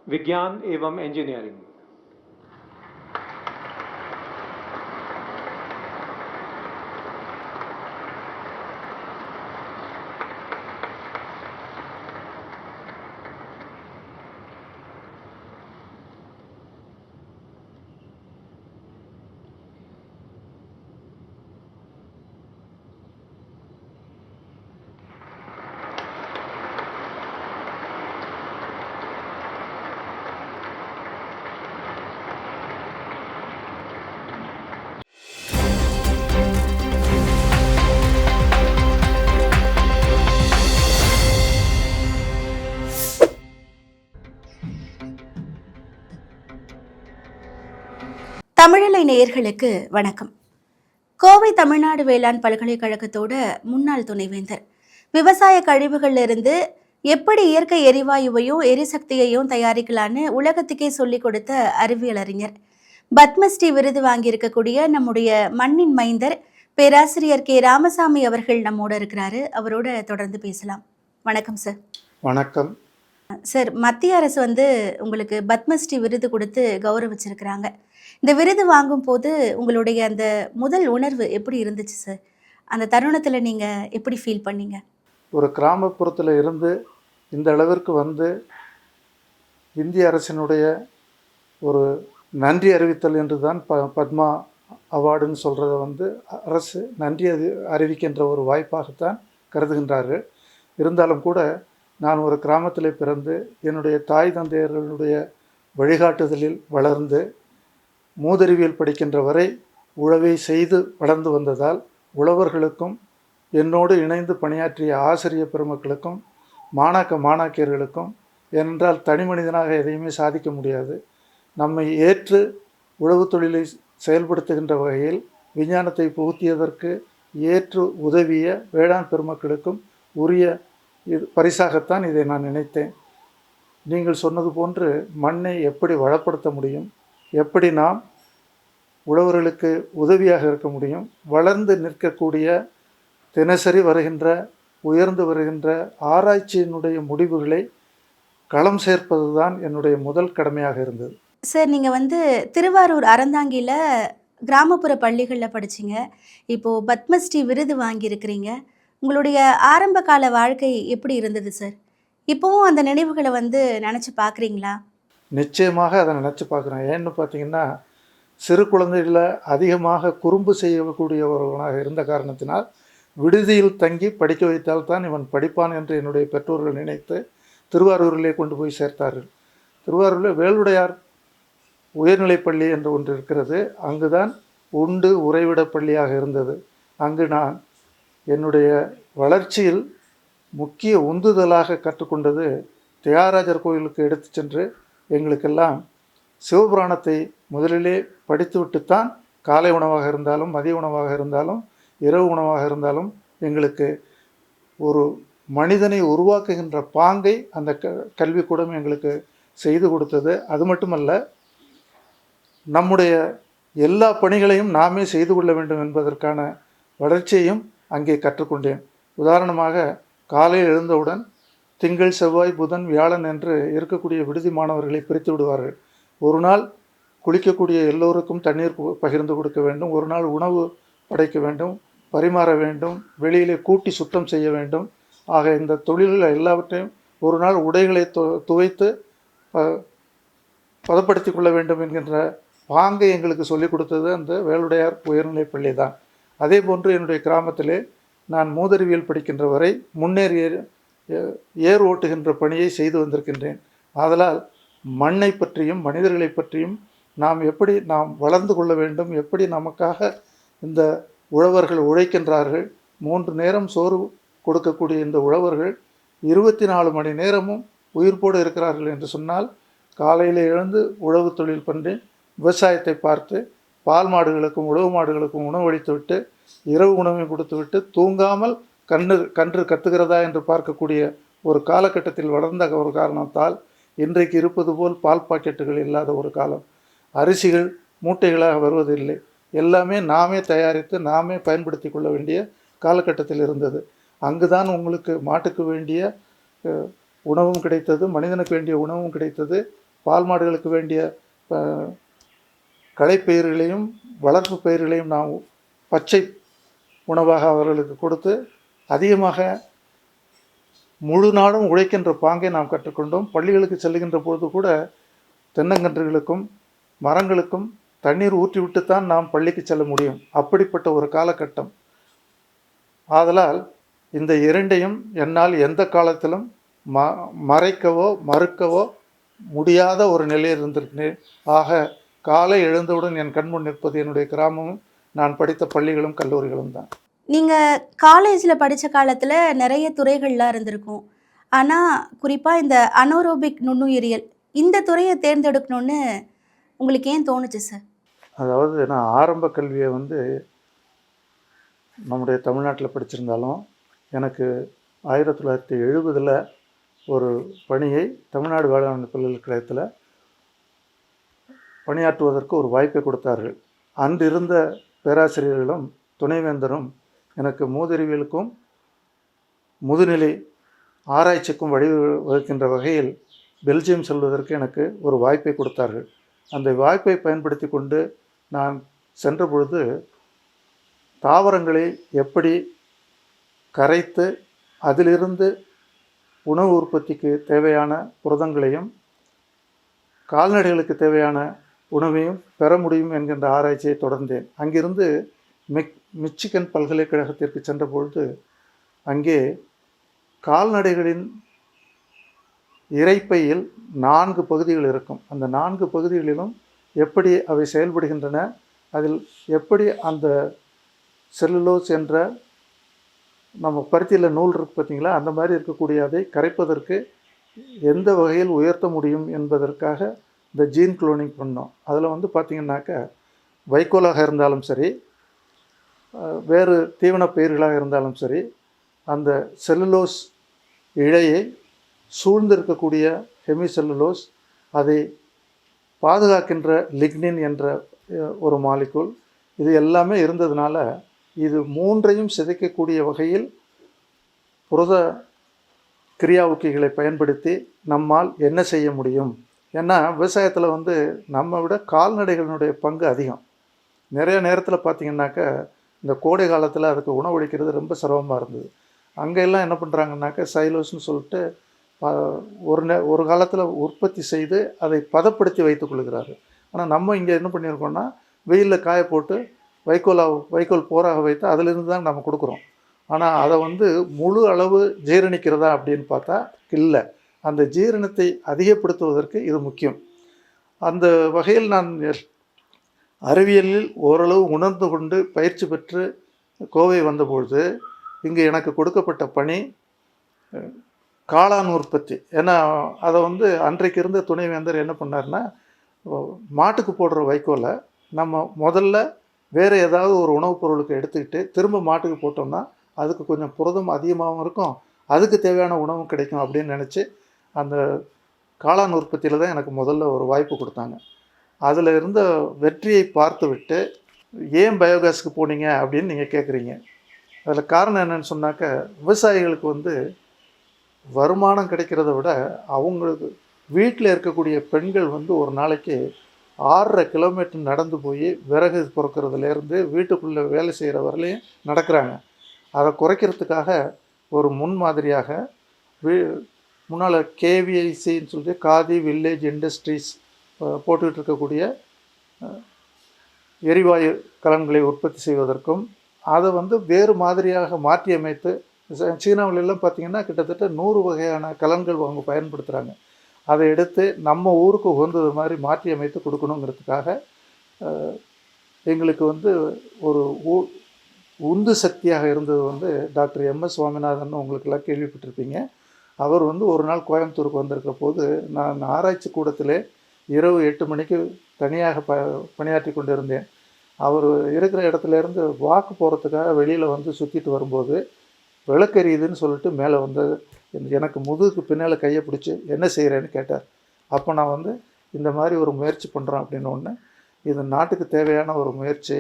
विज्ञान एवं इंजीनियरिंग। தமிழலை நேயர்களுக்கு வணக்கம். கோவை தமிழ்நாடு வேளாண் பல்கலைக்கழகத்தோட முன்னாள் துணைவேந்தர், விவசாய கழிவுகள்ல இருந்து எப்படி இயற்கை எரிவாயுவையும் எரிசக்தியையும் தயாரிக்கலான்னு உலகத்துக்கே சொல்லிக் கொடுத்த அறிவியல் அறிஞர், பத்மஸ்ரீ விருது வாங்கியிருக்கக்கூடிய நம்முடைய மண்ணின் மைந்தர் பேராசிரியர் கே ராமசாமி அவர்கள் நம்மோட இருக்கிறாரு. அவரோட தொடர்ந்து பேசலாம். வணக்கம் சார். வணக்கம் சார். மத்திய அரசு உங்களுக்கு பத்மஸ்ரீ விருது கொடுத்து கௌரவிச்சிருக்கிறாங்க. இந்த விருது வாங்கும் போது உங்களுடைய அந்த முதல் உணர்வு எப்படி இருந்துச்சு சார்? அந்த தருணத்தில் நீங்கள் எப்படி ஃபீல் பண்ணீங்க? ஒரு கிராமப்புறத்தில் இருந்து இந்த அளவிற்கு இந்திய அரசினுடைய ஒரு நன்றி அறிவித்தல் என்று தான் பத்மா அவார்டுன்னு சொல்கிறத அரசு நன்றி அறிவிக்கின்ற ஒரு வாய்ப்பாகத்தான் கருதுகின்றார்கள். இருந்தாலும் கூட நான் ஒரு கிராமத்தில் பிறந்து என்னுடைய தாய் தந்தையர்களுடைய வழிகாட்டுதலில் வளர்ந்து மூதறிவியல் படிக்கின்ற வரை உழவை செய்து வளர்ந்து வந்ததால் உழவர்களுக்கும் என்னோடு இணைந்து பணியாற்றிய ஆசிரிய பெருமக்களுக்கும் மாணாக்கியர்களுக்கும், ஏனென்றால் தனி மனிதனாக எதையுமே சாதிக்க முடியாது, நம்மை ஏற்று உழவு தொழிலை செயல்படுத்துகின்ற வகையில் விஞ்ஞானத்தை புகுத்தியதற்கு ஏற்று உதவிய வேளாண் பெருமக்களுக்கும் உரிய பரிசாகத்தான் இதை நான் நினைத்தேன். நீங்கள் சொன்னது போன்று மண்ணை எப்படி வளப்படுத்த முடியும், எப்படி நாம் உழவர்களுக்கு உதவியாக இருக்க முடியும், வளர்ந்து நிற்கக்கூடிய தினசரி வருகின்ற உயர்ந்து வருகின்ற ஆராய்ச்சியினுடைய முடிவுகளை களம் சேர்ப்பது தான் என்னுடைய முதல் கடமையாக இருந்தது. சார், நீங்கள் திருவாரூர் அறந்தாங்கியில் கிராமப்புற பள்ளிகளில் படிச்சிங்க. இப்போது பத்மஸ்ரீ விருது வாங்கியிருக்கிறீங்க. உங்களுடைய ஆரம்ப கால வாழ்க்கை எப்படி இருந்தது சார்? இப்போவும் அந்த நினைவுகளை நினச்சி பார்க்குறீங்களா? நிச்சயமாக அதை நினச்சி பார்க்குறேன். ஏன்னு பார்த்தீங்கன்னா, சிறு குழந்தைகளை அதிகமாக குறும்பு செய்யக்கூடியவர்களாக இருந்த காரணத்தினால் விடுதியில் தங்கி படிக்க வைத்தால்தான் இவன் படிப்பான் என்று என்னுடைய பெற்றோர்கள் நினைத்து திருவாரூரிலே கொண்டு போய் சேர்த்தார்கள். திருவாரூரில் வேலுடையார் உயர்நிலைப்பள்ளி என்று ஒன்று இருக்கிறது. அங்குதான் உண்டு உறைவிட பள்ளியாக இருந்தது. அங்கு நான் என்னுடைய வளர்ச்சியில் முக்கிய உந்துதலாக கற்றுக்கொண்டது தியாகராஜர் கோயிலுக்கு எடுத்து சென்று எங்களுக்கெல்லாம் சிவபுராணத்தை முதலிலே படித்துவிட்டுத்தான் காலை உணவாக இருந்தாலும் மதிய உணவாக இருந்தாலும் இரவு உணவாக இருந்தாலும் எங்களுக்கு ஒரு மனிதனை உருவாக்குகின்ற பாங்கை அந்த கல்விக்கூடம் எங்களுக்கு செய்து கொடுத்தது. அது மட்டுமல்ல, நம்முடைய எல்லா பணிகளையும் நாமே செய்து கொள்ள வேண்டும் என்பதற்கான வளர்ச்சியையும் அங்கே கற்றுக்கொண்டேன். உதாரணமாக, காலையில் எழுந்தவுடன் திங்கள் செவ்வாய் புதன் வியாழன் என்று இருக்கக்கூடிய விடுதி மாணவர்களை பிரித்து விடுவார்கள். ஒரு நாள் குளிக்கக்கூடிய எல்லோருக்கும் தண்ணீர் பகிர்ந்து கொடுக்க வேண்டும், ஒரு நாள் உணவு படைக்க வேண்டும், பரிமாற வேண்டும், வெளியிலே கூட்டி சுத்தம் செய்ய வேண்டும். ஆக இந்த தொழில்கள் எல்லாவற்றையும் ஒரு நாள் உடைகளை துவைத்து பதப்படுத்தி கொள்ள வேண்டும் என்கின்ற பாங்கை எங்களுக்கு சொல்லிக் கொடுத்தது அந்த வேலுடையார் உயர்நிலை பள்ளி தான். அதே போன்று என்னுடைய கிராமத்திலே நான் மூதறிவியல் படிக்கின்ற வரை முன்னேறி ஏர் ஓட்டுகின்ற பணியை செய்து வந்திருக்கின்றேன். ஆதலால் மண்ணை பற்றியும் மனிதர்களை பற்றியும் நாம் எப்படி நாம் வளர்ந்து கொள்ள வேண்டும், எப்படி நமக்காக இந்த உழவர்கள் உழைக்கின்றார்கள், 3 நேரம் சோறு கொடுக்கக்கூடிய இந்த உழவர்கள் 24 மணி நேரமும் உயிர்ப்போடு இருக்கிறார்கள் என்று சொன்னால், காலையில் எழுந்து உழவு தொழில் பண்ணி விவசாயத்தை பார்த்து பால் மாடுகளுக்கும் உழவு மாடுகளுக்கும் உணவளித்துவிட்டு இரவு உணவை கொடுத்துவிட்டு தூங்காமல் கன்று கத்துகிறதா என்று பார்க்கக்கூடிய ஒரு காலகட்டத்தில் வளர்ந்த ஒரு காரணத்தால் இன்றைக்கு இருப்பது போல் பால் பாக்கெட்டுகள் இல்லாத ஒரு காலம், அரிசிகள் மூட்டைகளாக வருவதில்லை, எல்லாமே நாமே தயாரித்து நாமே பயன்படுத்தி கொள்ள வேண்டிய காலகட்டத்தில் இருந்தது. அங்குதான் உங்களுக்கு மாட்டுக்கு வேண்டிய உணவும் கிடைத்தது, மனிதனுக்கு வேண்டிய உணவும் கிடைத்தது, பால் மாடுகளுக்கு வேண்டிய களைப்பயிர்களையும் வளர்ப்பு பயிர்களையும் நாம் பச்சை உணவாக அவர்களுக்கு கொடுத்து அதிகமாக முழு நாளும் உழைக்கின்ற பாங்கை நாம் கற்றுக்கொண்டோம். பள்ளிகளுக்கு செல்லுகின்ற பொழுது கூட தென்னங்கன்றுகளுக்கும் மரங்களுக்கும் தண்ணீர் ஊற்றிவிட்டுத்தான் நாம் பள்ளிக்கு செல்ல முடியும். அப்படிப்பட்ட ஒரு காலகட்டம். ஆதலால் இந்த இரண்டையும் என்னால் எந்த காலத்திலும் மறைக்கவோ மறுக்கவோ முடியாத ஒரு நிலையில் இருந்திருக்கிறேன். ஆக காலை எழுந்தவுடன் என் கண்முன் நிற்பது என்னுடைய கிராமமும் நான் படித்த பள்ளிகளும் கல்லூரிகளும் தான். நீங்கள் காலேஜில் படித்த காலத்தில் நிறைய துறைகள்லாம் இருந்திருக்கும். ஆனால் குறிப்பாக இந்த அனோரோபிக் நுண்ணுயிரியல் இந்த துறையை தேர்ந்தெடுக்கணும்னு உங்களுக்கு ஏன் தோணுச்சு சார்? அதாவது நான் ஆரம்ப கல்வியை நம்முடைய தமிழ்நாட்டில் படிச்சிருந்தாலும் எனக்கு 1970 ஒரு பணியை தமிழ்நாடு வேளாண் பல்கலைக்கழகத்தில் பணியாற்றுவதற்கு ஒரு வாய்ப்பை கொடுத்தார்கள். அன்று இருந்த பேராசிரியர்களும் துணைவேந்தரும் எனக்கு மூதறிவியலுக்கும் முதுநிலை ஆராய்ச்சிக்கும் வழிவகுக்கின்ற வகையில் பெல்ஜியம் செல்வதற்கு எனக்கு ஒரு வாய்ப்பை கொடுத்தார்கள். அந்த வாய்ப்பை பயன்படுத்தி கொண்டு நான் சென்ற பொழுது தாவரங்களை எப்படி கரைத்து அதிலிருந்து உணவு உற்பத்திக்கு தேவையான புரதங்களையும் கால்நடைகளுக்கு தேவையான உணவையும் பெற முடியும் என்கின்ற ஆராய்ச்சியை தொடர்ந்தேன். அங்கிருந்து மிச்சிகன் பல்கலைக்கழகத்திற்கு சென்ற பொழுது அங்கே கால்நடைகளின் இரைப்பையில் 4 பகுதிகள் இருக்கும். அந்த 4 பகுதிகளிலும் எப்படி அவை செயல்படுகின்றன, அதில் எப்படி அந்த செல்லுலோஸ் என்ற நம்ம பருத்தியில் நூல் இருக்குது பார்த்தீங்களா, அந்த மாதிரி இருக்கக்கூடிய அதை கரைப்பதற்கு எந்த வகையில் உயர்த்த முடியும் என்பதற்காக இந்த ஜீன் குளோனிங் பண்ணோம். அதில் பார்த்திங்கன்னாக்கா வைக்கோலாக இருந்தாலும் சரி, வேறு தீவன பயிர்களாக இருந்தாலும் சரி, அந்த செல்லுலோஸ் இழையை சூழ்ந்திருக்கக்கூடிய ஹெமிசெல்லுலோஸ் அதை பாதுகாக்கின்ற லிக்னின் என்ற ஒரு மாலிகுல், இது எல்லாமே இருந்ததுனால இது 3ஐயும் சிதைக்கக்கூடிய வகையில் புரத கிரியா ஊக்கிகளை பயன்படுத்தி நம்மால் என்ன செய்ய முடியும். ஏன்னா விவசாயத்தில் நம்ம விட கால்நடைகளினுடைய பங்கு அதிகம். நிறைய நேரத்தில் பார்த்திங்கனாக்கா இந்த கோடை காலத்தில் அதுக்கு உணவளிக்கிறது ரொம்ப சிரமமாக இருந்தது. அங்கெல்லாம் என்ன பண்ணுறாங்கன்னாக்கா சைலோஸ்ன்னு சொல்லிட்டு ஒரு காலத்தில் உற்பத்தி செய்து அதை பதப்படுத்தி வைத்துக் கொள்கிறார்கள். ஆனால் நம்ம இங்கே என்ன பண்ணியிருக்கோம்னா வெயிலில் காய போட்டு வைக்கோல் போராக வைத்து அதிலிருந்து தான் நம்ம கொடுக்குறோம். ஆனால் அதை முழு அளவு ஜீரணிக்கிறதா அப்படின்னு பார்த்தா இல்லை. அந்த ஜீரணத்தை அதிகப்படுத்துவதற்கு இது முக்கியம். அந்த வகையில் நான் அறிவியலில் ஓரளவு உணர்ந்து கொண்டு பயிற்சி பெற்று கோவை வந்தபொழுது இங்கே எனக்கு கொடுக்கப்பட்ட பணி காளான் உற்பத்தி. ஏன்னா அதை அன்றைக்கு இருந்த துணைவேந்தர் என்ன பண்ணார்னா, மாட்டுக்கு போடுற வைக்கோலை நம்ம முதல்ல வேறு ஏதாவது ஒரு உணவுப் பொருளுக்கு எடுத்துக்கிட்டு திரும்ப மாட்டுக்கு போட்டோம்னா அதுக்கு கொஞ்சம் புரதம் அதிகமாகவும் இருக்கும், அதுக்கு தேவையான உணவும் கிடைக்கும் அப்படின்னு நினச்சி அந்த காளான் உற்பத்தியில் தான் எனக்கு முதல்ல ஒரு வாய்ப்பு கொடுத்தாங்க. அதில் இருந்த வெற்றியை பார்த்து விட்டு ஏன் பயோகேஸுக்கு போனீங்க அப்படின்னு நீங்கள் கேட்குறீங்க. அதில் காரணம் என்னென்னு சொன்னாக்க, விவசாயிகளுக்கு வருமானம் கிடைக்கிறத விட அவங்களுக்கு வீட்டில் இருக்கக்கூடிய பெண்கள் ஒரு நாளைக்கு 6.5 கிலோமீட்டர் நடந்து போய் விறகு பொறுக்கிறதுலேருந்து வீட்டுக்குள்ளே வேலை செய்கிற வரலையும் நடக்கிறாங்க. அதை குறைக்கிறதுக்காக ஒரு முன்மாதிரியாக முன்னால் கேவிஐசின்னு சொல்லிட்டு காதி வில்லேஜ் இண்டஸ்ட்ரீஸ் போட்டுக்கிட்டு இருக்கக்கூடிய எரிவாயு கலன்களை உற்பத்தி செய்வதற்கும் அதை வேறு மாதிரியாக மாற்றி அமைத்து, சீனாவிலெல்லாம் பார்த்திங்கன்னா கிட்டத்தட்ட 100 வகையான கலன்கள் அவங்க பயன்படுத்துகிறாங்க. அதை எடுத்து நம்ம ஊருக்கு உகந்தது மாதிரி மாற்றி அமைத்து கொடுக்கணுங்கிறதுக்காக எங்களுக்கு ஒரு உந்து சக்தியாக இருந்தது டாக்டர் MS சுவாமிநாதன். உங்களுக்கெல்லாம் கேள்விப்பட்டிருப்பீங்க. அவர் ஒரு நாள் கோயம்புத்தூருக்கு வந்திருக்கிற போது நான் ஆராய்ச்சி கூடத்திலே இரவு 8 மணிக்கு தனியாக பணியாற்றி கொண்டு இருந்தேன். அவர் இருக்கிற இடத்துலேருந்து வாக்கு போகிறதுக்காக வெளியில் சுற்றிட்டு வரும்போது விளக்கெரியுதுன்னு சொல்லிட்டு மேலே எனக்கு முதுகுக்கு பின்னால் கையை பிடிச்சி என்ன செய்கிறேன்னு கேட்டார். அப்போ நான் இந்த மாதிரி ஒரு முயற்சி பண்ணுறோம் அப்படின்னு ஒன்று, இது நாட்டுக்கு தேவையான ஒரு முயற்சி,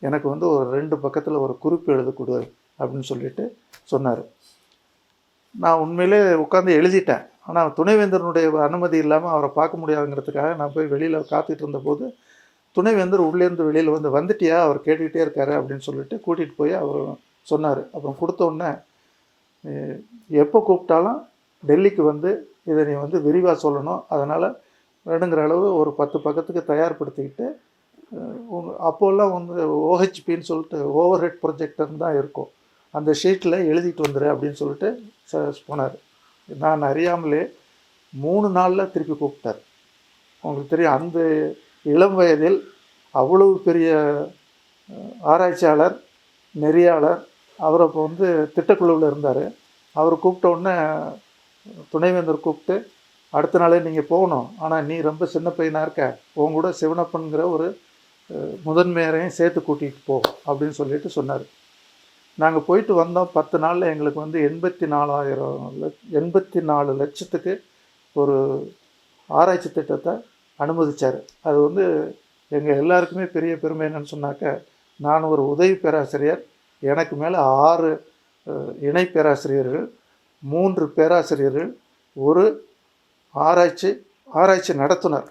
எனக்கு ஒரு 2 பக்கத்தில் ஒரு குறிப்பு எழுத கொடு அப்படின்னு சொல்லிட்டு சொன்னார். நான் உண்மையிலே உட்காந்து எழுதிட்டேன். ஆனால் துணைவேந்தரனுடைய அனுமதி இல்லாமல் அவரை பார்க்க முடியாதுங்கிறதுக்காக நான் போய் வெளியில் காத்துட்டு இருந்தபோது துணைவேந்தர் உள்ளேருந்து வெளியில் வந்துட்டியா அவர் கேட்டுக்கிட்டே இருக்காரு அப்படின்னு சொல்லிட்டு கூட்டிகிட்டு போய் அவர் சொன்னார். அப்புறம் கொடுத்த உடனே எப்போ கூப்பிட்டாலும் டெல்லிக்கு இதை நீ விரிவாக சொல்லணும், அதனால் வேணுங்கிற அளவு ஒரு 10 பக்கத்துக்கு தயார்படுத்திக்கிட்டு அப்போல்லாம் ஓஹெச்பின்னு சொல்லிட்டு ஓவர் ஹெட் ப்ரொஜெக்டர் தான் இருக்கும், அந்த ஷீட்டில் எழுதிட்டு வந்துடு அப்படின்னு சொல்லிட்டு போனார். நான் அறியாமலே 3 நாளில் திருப்பி கூப்பிட்டார். உங்களுக்கு தெரியும், அந்த இளம் வயதில் அவ்வளவு பெரிய ஆராய்ச்சியாளர், நெறியாளர், அவர் அப்போ திட்டக்குழுவில் இருந்தார். அவர் கூப்பிட்ட உடனே துணைவேந்தர் கூப்பிட்டு, அடுத்த நாளே நீங்கள் போகணும், ஆனால் நீ ரொம்ப சின்ன பையனாக இருக்க, உன் கூட சிவனப்பன்கிற ஒரு முதன்மையரையும் சேர்த்து கூட்டிகிட்டு போ அப்படின்னு சொல்லிட்டு சொன்னார். நாங்கள் போயிட்டு வந்தோம். 10 நாளில் எங்களுக்கு 84 லட்சத்துக்கு ஒரு ஆராய்ச்சி திட்டத்தை அனுமதித்தார். அது எங்கள் எல்லாருக்குமே பெரிய பெருமை என்னன்னு சொன்னாக்க, நான் ஒரு உதவி பேராசிரியர், எனக்கு மேலே 6 இணை பேராசிரியர்கள், 3 பேராசிரியர்கள், ஒரு ஆராய்ச்சி நடத்துனர்,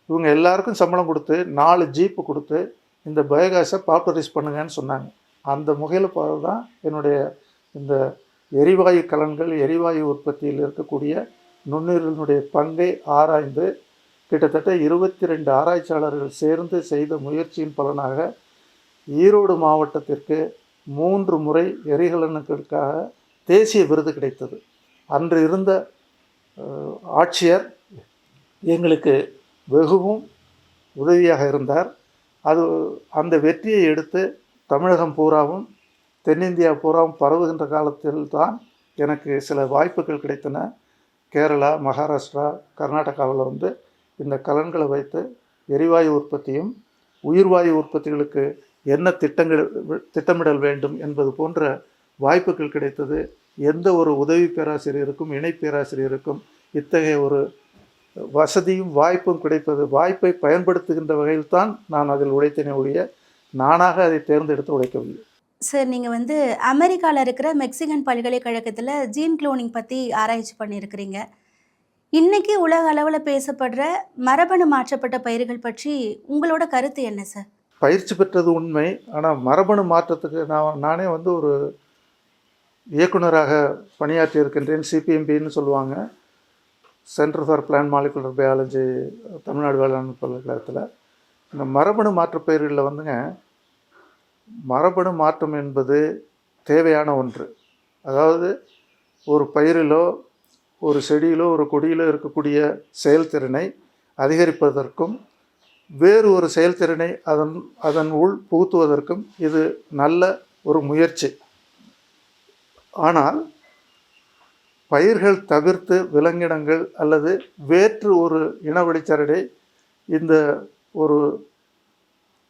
இவங்க எல்லாருக்கும் சம்பளம் கொடுத்து 4 ஜீப்பு கொடுத்து இந்த பயோகேஸை பாப்புலரைஸ் பண்ணுங்கன்னு சொன்னாங்க. அந்த முகையில் தான் என்னுடைய இந்த எரிவாயு கலன்கள், எரிவாயு உற்பத்தியில் இருக்கக்கூடிய நுண்ணுயிரினுடைய பங்கை ஆராய்ந்து கிட்டத்தட்ட 22 ஆராய்ச்சியாளர்கள் சேர்ந்து செய்த முயற்சியின் பலனாக ஈரோடு மாவட்டத்திற்கு 3 முறை எரிகலன்களுக்காக தேசிய விருது கிடைத்தது. அன்று இருந்த ஆட்சியர் எங்களுக்கு வெகுவும் உதவியாக இருந்தார். அந்த வெற்றியை எடுத்து தமிழகம் பூராவும் தென்னிந்தியா பூராவும் பரவுகின்ற காலத்தில் தான் எனக்கு சில வாய்ப்புகள் கிடைத்தன. கேரளா, மகாராஷ்டிரா, கர்நாடகாவில் இந்த கலன்களை வைத்து எரிவாயு உற்பத்தியும் உயிர்வாயு உற்பத்திகளுக்கு என்ன திட்டமிடல் வேண்டும் என்பது போன்ற வாய்ப்புகள் கிடைத்தது. எந்த ஒரு உதவி பேராசிரியருக்கும் இணை பேராசிரியருக்கும் இத்தகைய ஒரு வசதியும் வாய்ப்பும் கிடைப்பது, வாய்ப்பை பயன்படுத்துகின்ற வகையில் தான் நான் அதில் உழைத்தேனே ஒழிய நானாக அதை தேர்ந்தெடுத்து உழைக்கவில்லை. சார், நீங்கள் அமெரிக்காவில் இருக்கிற மெக்சிகன் பல்கலைக்கழகத்தில் ஜீன் குளோனிங் பற்றி ஆராய்ச்சி பண்ணியிருக்கிறீங்க. இன்றைக்கி உலக அளவில் பேசப்படுற மரபணு மாற்றப்பட்ட பயிர்கள் பற்றி உங்களோட கருத்து என்ன சார்? பயிற்சி பெற்றது உண்மை, ஆனால் மரபணு மாற்றத்துக்கு நானே ஒரு இயக்குனராக பணியாற்றி இருக்கின்றேன். சிபிஎம்பின்னு சொல்லுவாங்க, centre for plant molecular biology, Tamil Nadu வேளாண் பல்கலைக்கழகத்தில். இந்த மரபணு மாற்ற பயிர்களில் மரபணு மாற்றம் என்பது தேவையான ஒன்று. அதாவது ஒரு பயிரிலோ ஒரு செடியிலோ ஒரு கொடியிலோ இருக்கக்கூடிய செயல்திறனை அதிகரிப்பதற்கும் வேறு ஒரு செயல்திறனை அதன் உள் புகுத்துவதற்கும் இது நல்ல ஒரு முயற்சி. ஆனால் பயிர்கள் தவிர்த்து விலங்கினங்கள் அல்லது வேற்று ஒரு இனவழிச்சரடை இந்த ஒரு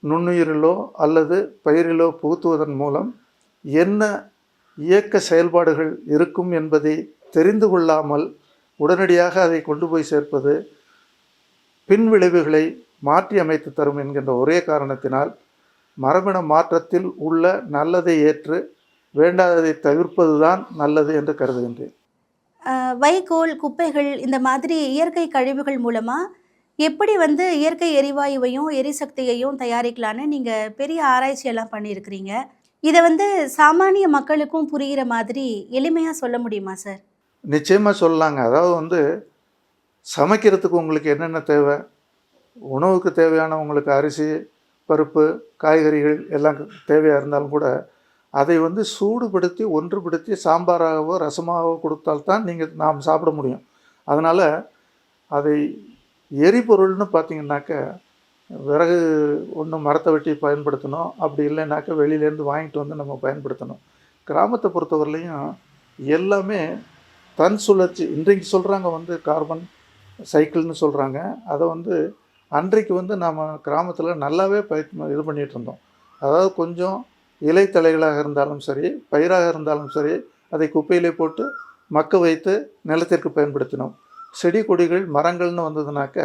நுண்ணுயிரிலோ அல்லது பயிரிலோ புகுத்துவதன் மூலம் என்ன இயக்க செயல்பாடுகள் இருக்கும் என்பதை தெரிந்து கொள்ளாமல் உடனடியாக அதை கொண்டு போய் சேர்ப்பது பின்விளைவுகளை மாற்றி அமைத்து தரும் என்கின்ற ஒரே காரணத்தினால் மரபணு மாற்றத்தில் உள்ள நல்லதை ஏற்று வேண்டாததை தவிர்ப்பது தான் நல்லது என்று கருதுகின்றேன். வைக்கோல், குப்பைகள், இந்த மாதிரி இயற்கை கழிவுகள் மூலமாக எப்படி இயற்கை எரிவாயுவையும் எரிசக்தியையும் தயாரிக்கலான்னு நீங்கள் பெரிய ஆராய்ச்சியெல்லாம் பண்ணியிருக்கிறீங்க. இதை சாமானிய மக்களுக்கும் புரிகிற மாதிரி எளிமையாக சொல்ல முடியுமா சார்? நிச்சயமாக சொல்லலாங்க. அதாவது சமைக்கிறதுக்கு உங்களுக்கு என்னென்ன தேவை, உணவுக்கு தேவையான உங்களுக்கு அரிசி, பருப்பு, காய்கறிகள் எல்லாம் தேவையாக இருந்தாலும் கூட அதை சூடுபடுத்தி ஒன்றுபடுத்தி சாம்பாராகவோ ரசமாகவோ கொடுத்தால்தான் நாம் சாப்பிட முடியும். அதனால் அதை எரிபொருள்னு பார்த்திங்கனாக்க விறகு ஒன்று மரத்தை வெட்டி பயன்படுத்தணும், அப்படி இல்லைனாக்கா வெளியிலேருந்து வாங்கிட்டு நம்ம பயன்படுத்தணும். கிராமத்தை பொறுத்தவரையிலையும் எல்லாமே தன் சுழற்சி, இன்றைக்கு சொல்கிறாங்க கார்பன் சைக்கிள்னு சொல்கிறாங்க. அதை அன்றைக்கு நாம் கிராமத்தில் நல்லாவே இது பண்ணிகிட்டு இருந்தோம். அதாவது கொஞ்சம் இலைத்தலைகளாக இருந்தாலும் சரி, பயிராக இருந்தாலும் சரி, அதை குப்பையிலே போட்டு மக்க வைத்து நிலத்திற்கு பயன்படுத்தினோம். செடி கொடிகள் மரங்கள்னு வந்ததுனாக்க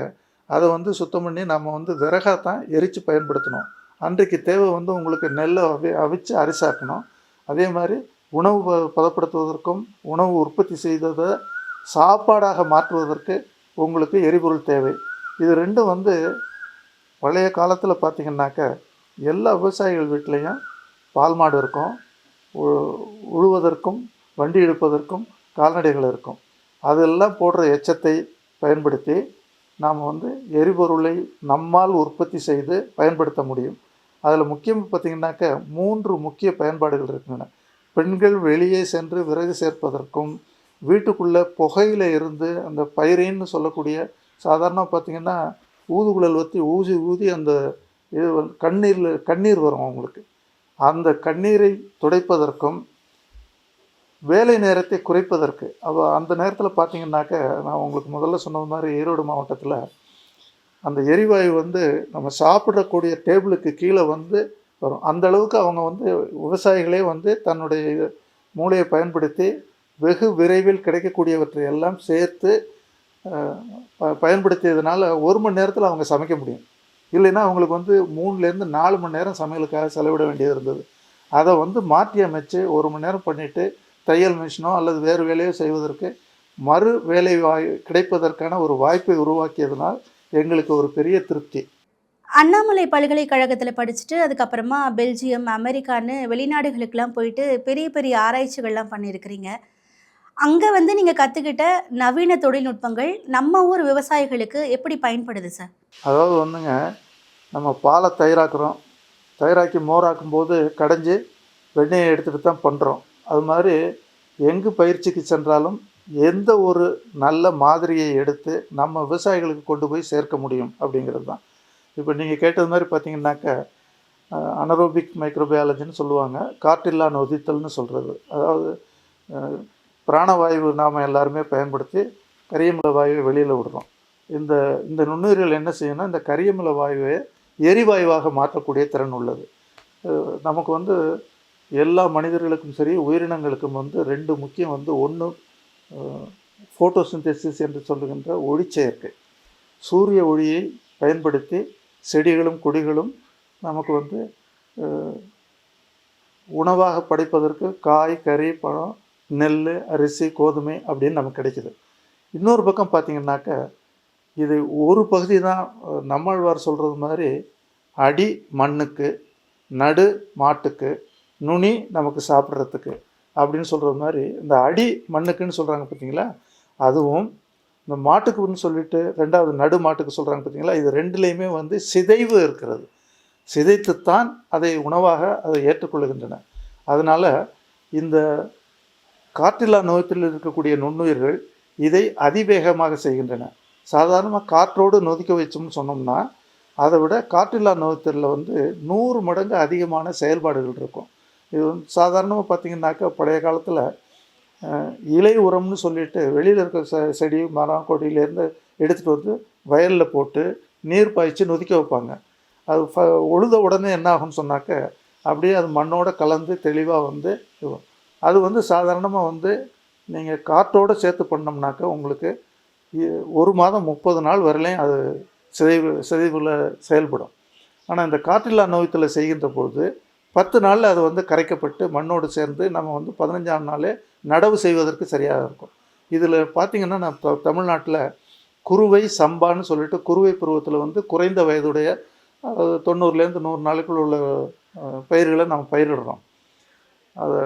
அதை சுத்தம் பண்ணி நம்ம விறகாத்தான் எரித்து பயன்படுத்தணும். அன்றைக்கு தேவை உங்களுக்கு நெல்லை அவிச்சு அரிசாக்கணும். அதே மாதிரி உணவு பதப்படுத்துவதற்கும் உணவு உற்பத்தி செய்ததை சாப்பாடாக மாற்றுவதற்கு உங்களுக்கு எரிபொருள் தேவை. இது ரெண்டும் வந்து பழைய காலத்தில் பார்த்திங்கன்னாக்க எல்லா விவசாயிகள் வீட்லேயும் பால் மாடு இருக்கும், உழுவதற்கும் வண்டி எடுப்பதற்கும் கால்நடைகள் இருக்கும். அதெல்லாம் போடுற எச்சத்தை பயன்படுத்தி நாம் வந்து எரிபொருளை நம்மால் உற்பத்தி செய்து பயன்படுத்த முடியும். அதில் முக்கியம் பார்த்திங்கனாக்க 3 முக்கிய பயன்பாடுகள் இருக்கின்றன. பெண்கள் வெளியே சென்று விறகு சேர்ப்பதற்கும், வீட்டுக்குள்ளே புகையில் இருந்து அந்த பைரின்னு சொல்லக்கூடிய சாதாரண பார்த்திங்கன்னா ஊதுகுழல் ஊற்றி ஊதி அந்த இது வந்து கண்ணீர் வரும் அவங்களுக்கு. அந்த கண்ணீரை துடைப்பதற்கும் வேலை நேரத்தை குறைப்பதற்கு அந்த நேரத்தில் பார்த்திங்கனாக்க நான் உங்களுக்கு முதல்ல சொன்ன மாதிரி ஈரோடு மாவட்டத்தில் அந்த எரிவாயு வந்து நம்ம சாப்பிடக்கூடிய டேபிளுக்கு கீழே வந்து வரும். அந்த அளவுக்கு அவங்க வந்து விவசாயிகளே வந்து தன்னுடைய மூளையை பயன்படுத்தி வெகு விரைவில் கிடைக்கக்கூடியவற்றை எல்லாம் சேர்த்து பயன்படுத்தியதுனால 1 மணி நேரத்தில் அவங்க சமைக்க முடியும். இல்லைன்னா அவங்களுக்கு வந்து 3லேருந்து 4 மணி நேரம் சமையலுக்காக செலவிட வேண்டியது இருந்தது. அதை வந்து மாற்றி அமைச்சு 1 மணி நேரம் பண்ணிவிட்டு தையல் மிஷினோ அல்லது வேறு வேலையோ செய்வதற்கு மறு வேலை கிடைப்பதற்கான ஒரு வாய்ப்பை உருவாக்கியதனால் எங்களுக்கு ஒரு பெரிய திருப்தி. அண்ணாமலை பல்கலைக்கழகத்தில் படிச்சுட்டு அதுக்கப்புறமா பெல்ஜியம், அமெரிக்கான்னு வெளிநாடுகளுக்கெல்லாம் போயிட்டு பெரிய பெரிய ஆராய்ச்சிகள்லாம் பண்ணியிருக்கிறீங்க. அங்கே வந்து நீங்கள் கற்றுக்கிட்ட நவீன தொழில்நுட்பங்கள் நம்ம ஊர் விவசாயிகளுக்கு எப்படி பயன்படுது சார்? அதாவது வந்துங்க, நம்ம பாலை தயிராக்கி மோராக்கும் போது கடைஞ்சி வெண்ணெயை எடுத்துகிட்டு தான் பண்ணுறோம். அது மாதிரி எங்கு பயிற்சிக்கு சென்றாலும் எந்த ஒரு நல்ல மாதிரியை எடுத்து நம்ம விவசாயிகளுக்கு கொண்டு போய் சேர்க்க முடியும் அப்படிங்கிறது தான். இப்போ நீங்கள் கேட்டது மாதிரி பார்த்தீங்கன்னாக்க அனரோபிக் மைக்ரோபயாலஜின்னு சொல்லுவாங்க, காற்றில்லா நொதித்தல்னு சொல்கிறது. அதாவது பிராணவாயு நாம் எல்லாருமே பயன்படுத்தி கரியமில வாயுவை வெளியில் விடுறோம். இந்த நுண்ணுயிர்கள் என்ன செய்யணும்னா இந்த கரியமில வாயுவை எரிவாயுவாக மாற்றக்கூடிய திறன் உள்ளது. நமக்கு வந்து எல்லா மனிதர்களுக்கும் சரி உயிரினங்களுக்கும் வந்து 2 முக்கியம் வந்து, ஒன்று ஃபோட்டோசிந்தசிஸ் என்று சொல்லுகின்ற ஒளிச்சேர்க்கை. சூரிய ஒளியை பயன்படுத்தி செடிகளும் கொடிகளும் நமக்கு வந்து உணவாக படைப்பதற்கு காய், கறி, பழம், நெல், அரிசி, கோதுமை அப்படின்னு நமக்கு கிடைக்குது. இன்னொரு பக்கம் பார்த்திங்கனாக்க இது ஒரு பகுதி தான். நம்மாழ்வார் சொல்கிறது மாதிரி அடி மண்ணுக்கு, நடு மாட்டுக்கு, நுனி நமக்கு சாப்பிட்றதுக்கு அப்படின்னு சொல்கிறது மாதிரி இந்த அடி மண்ணுக்குன்னு சொல்கிறாங்க பார்த்தீங்களா, அதுவும் இந்த மாட்டுக்குன்னு சொல்லிட்டு 2வது நடு மாட்டுக்கு சொல்கிறாங்க பார்த்தீங்களா, இது 2லேயுமே வந்து சிதைவு இருக்கிறது. சிதைத்துத்தான் அதை உணவாக அதை ஏற்றுக்கொள்கின்றன. அதனால் இந்த காற்றில்லா நோயத்தில் இருக்கக்கூடிய நுண்ணுயிர்கள் இதை அதிவேகமாக செய்கின்றன. சாதாரணமாக காற்றோடு நொதிக்க வச்சோம்னு சொன்னோம்னா அதை விட காற்றில்லா நோயத்தில் வந்து 100 மடங்கு அதிகமான செயல்பாடுகள் இருக்கும். இது வந்து சாதாரணமாக பார்த்திங்கனாக்கா பழைய காலத்தில் இலை உரம்னு சொல்லிட்டு வெளியில் இருக்க செடி, மரம், கொடியிலேருந்து எடுத்துகிட்டு வந்து வயலில் போட்டு நீர் பாய்ச்சி நொதிக்க வைப்பாங்க. அது உழுத உடனே என்ன ஆகும்னு சொன்னாக்க அப்படியே அது மண்ணோடு கலந்து தெளிவாக வந்து அது வந்து சாதாரணமாக வந்து நீங்கள் காற்றோடு சேர்த்து பண்ணோம்னாக்க உங்களுக்கு 1 மாதம் 30 நாள் வரலையும் அது சிதைவில் செயல்படும். ஆனால் இந்த காற்றில்லா நோயத்தில் செய்கின்ற பொழுது 10 நாளில் அது வந்து கரைக்கப்பட்டு மண்ணோடு சேர்ந்து நம்ம வந்து 15ஆம் நாளே நடவு செய்வதற்கு சரியாக இருக்கும். இதில் பார்த்திங்கன்னா நான் தமிழ்நாட்டில் குறுவை சம்பான்னு சொல்லிட்டு குறுவை பருவத்தில் வந்து குறைந்த வயதுடைய 90லேருந்து 100 நாளுக்குள் உள்ள பயிர்களை நம்ம பயிரிடுறோம். அதை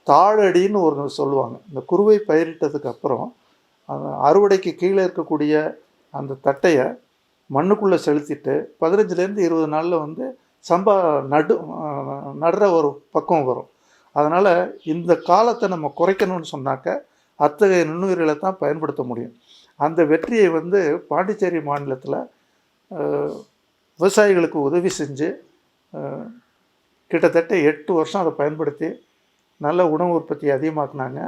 தாழடின்னு ஒரு சொல்லுவாங்க. இந்த குறுவை பயிரிட்டதுக்கு அப்புறம் அறுவடைக்கு கீழே இருக்கக்கூடிய அந்த தட்டையை மண்ணுக்குள்ளே செலுத்திட்டு 15லேருந்து 20 நாளில் வந்து சம்பா நடுற ஒரு பக்குவம் வரும். அதனால் இந்த காலத்தை நம்ம குறைக்கணும்னு சொன்னாக்க அத்தகைய நுண்ணுயிர்களை தான் பயன்படுத்த முடியும். அந்த வெற்றியை வந்து பாண்டிச்சேரி மாநிலத்தில் விவசாயிகளுக்கு உதவி செஞ்சு கிட்டத்தட்ட 8 வருஷம் அதை பயன்படுத்தி நல்ல உணவு உற்பத்தி அதிகமாக்குனாங்க.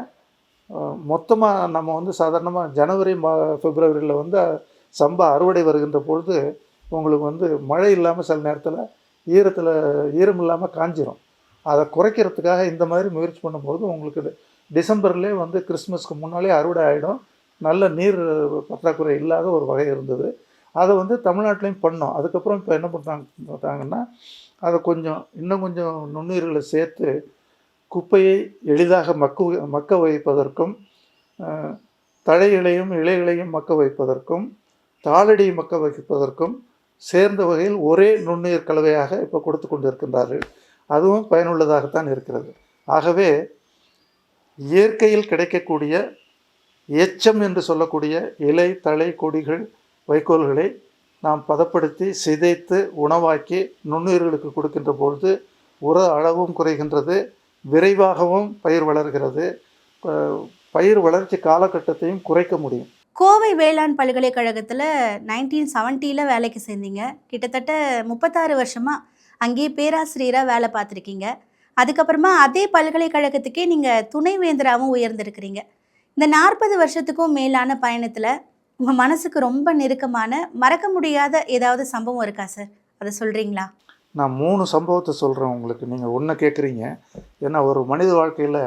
மொத்தமாக நம்ம வந்து சாதாரணமாக ஜனவரி பிப்ரவரியில் வந்து சம்பா அறுவடை வருகின்ற பொழுது உங்களுக்கு வந்து மழை இல்லாமல் சில நேரத்தில் ஈரம் இல்லாமல் காஞ்சிரும். அதை குறைக்கிறதுக்காக இந்த மாதிரி முயற்சி பண்ணும்போது உங்களுக்கு டிசம்பர்லேயே வந்து கிறிஸ்மஸ்க்கு முன்னாலே அறுவடை ஆகிடும். நல்ல நீர் பற்றாக்குறை இல்லாத ஒரு வகை இருந்தது. அதை வந்து தமிழ்நாட்டிலையும் பண்ணோம். அதுக்கப்புறம் இப்போ என்ன பார்த்தாங்கன்னா அதை இன்னும் கொஞ்சம் நுண்ணுயிர்களை சேர்த்து குப்பையை எளிதாக மக்க வைப்பதற்கும் தழைகளையும் இலைகளையும் மக்க வைப்பதற்கும் தாளடி மக்க வைப்பதற்கும் சேர்ந்த வகையில் ஒரே நுண்ணுயிர் கலவையாக இப்போ கொடுத்து கொண்டு இருக்கின்றார்கள். அதுவும் பயனுள்ளதாகத்தான் இருக்கிறது. ஆகவே இயற்கையில் கிடைக்கக்கூடிய எச்சம் என்று சொல்லக்கூடிய இலை தழை கொடிகள் வைக்கோல்களை நாம் பதப்படுத்தி சிதைத்து உணவாக்கி நுண்ணுயிர்களுக்கு கொடுக்கின்ற பொழுது உர அளவும் குறைகின்றது, விரைவாகவும் பயிர் வளர்கிறது, பயிர் வளர்ச்சி காலகட்டத்தையும் குறைக்க முடியும். கோவை வேளாண் பல்கலைக்கழகத்தில் 1970 வேலைக்கு சேர்ந்தீங்க. கிட்டத்தட்ட 36 வருஷமாக அங்கேயே பேராசிரியராக வேலை பார்த்துருக்கீங்க. அதுக்கப்புறமா அதே பல்கலைக்கழகத்துக்கே நீங்கள் துணைவேந்தராகவும் உயர்ந்திருக்கிறீங்க. இந்த 40 வருஷத்துக்கும் மேலான பயணத்தில் உங்கள் மனசுக்கு ரொம்ப நெருக்கமான மறக்க முடியாத ஏதாவது சம்பவம் இருக்கா சார்? அதை சொல்கிறீங்களா? நான் 3 சம்பவத்தை சொல்கிறேன் உங்களுக்கு. நீங்கள் ஒன்று கேட்குறீங்க. ஏன்னா ஒரு மனித வாழ்க்கையில்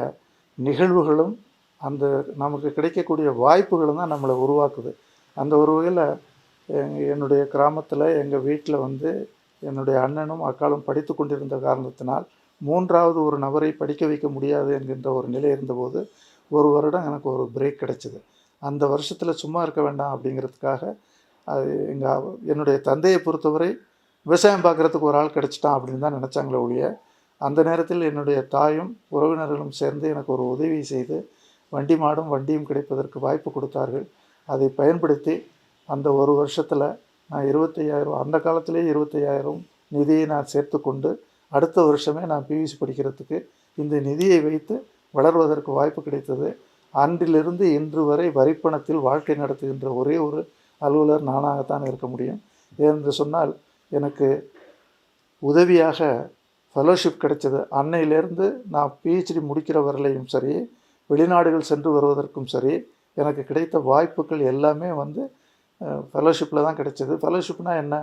நிகழ்வுகளும் அந்த நமக்கு கிடைக்கக்கூடிய வாய்ப்புகளும் தான் நம்மளை உருவாக்குது. அந்த ஒரு வகையில் என்னுடைய கிராமத்தில் எங்கள் வீட்டில் வந்து என்னுடைய அண்ணனும் அக்காலும் படித்து கொண்டிருந்த காரணத்தினால் 3வது ஒரு நபரை படிக்க வைக்க முடியாது என்கின்ற ஒரு நிலை இருந்தபோது ஒரு வருடம் எனக்கு ஒரு பிரேக் கிடைச்சிது. அந்த வருஷத்தில் சும்மா இருக்க வேண்டாம் அப்படிங்கிறதுக்காக அது என்னுடைய தந்தையை பொறுத்தவரை விவசாயம் பார்க்குறதுக்கு ஒரு ஆள் கிடச்சிட்டான் அப்படின்னு தான் நினச்சாங்களே ஒழிய, அந்த நேரத்தில் என்னுடைய தாயும் உறவினர்களும் சேர்ந்து எனக்கு ஒரு உதவி செய்து வண்டி மாடும் வண்டியும் கிடைப்பதற்கு வாய்ப்பு கொடுத்தார்கள். அதை பயன்படுத்தி அந்த ஒரு வருஷத்தில் நான் 25,000, அந்த காலத்திலேயே 25,000 நிதியை நான் சேர்த்து கொண்டு அடுத்த வருஷமே நான் பிவிசி படிக்கிறதுக்கு இந்த நிதியை வைத்து வளர்வதற்கு வாய்ப்பு கிடைத்தது. அன்றிலிருந்து இன்று வரை வரிப்பணத்தில் வாழ்க்கை நடத்துகின்ற ஒரே ஒரு அலுவலர் நானாகத்தான் இருக்க முடியும். ஏனென்று சொன்னால் எனக்கு உதவியாக ஃபெலோஷிப் கிடைச்சது. அன்னையிலேருந்து நான் பிஹெச்டி முடிக்கிற வரலையும் சரி, வெளிநாடுகள் சென்று வருவதற்கும் சரி, எனக்கு கிடைத்த வாய்ப்புகள் எல்லாமே வந்து ஃபெலோஷிப்பில் தான் கிடைச்சது. ஃபெலோஷிப்னால் என்ன?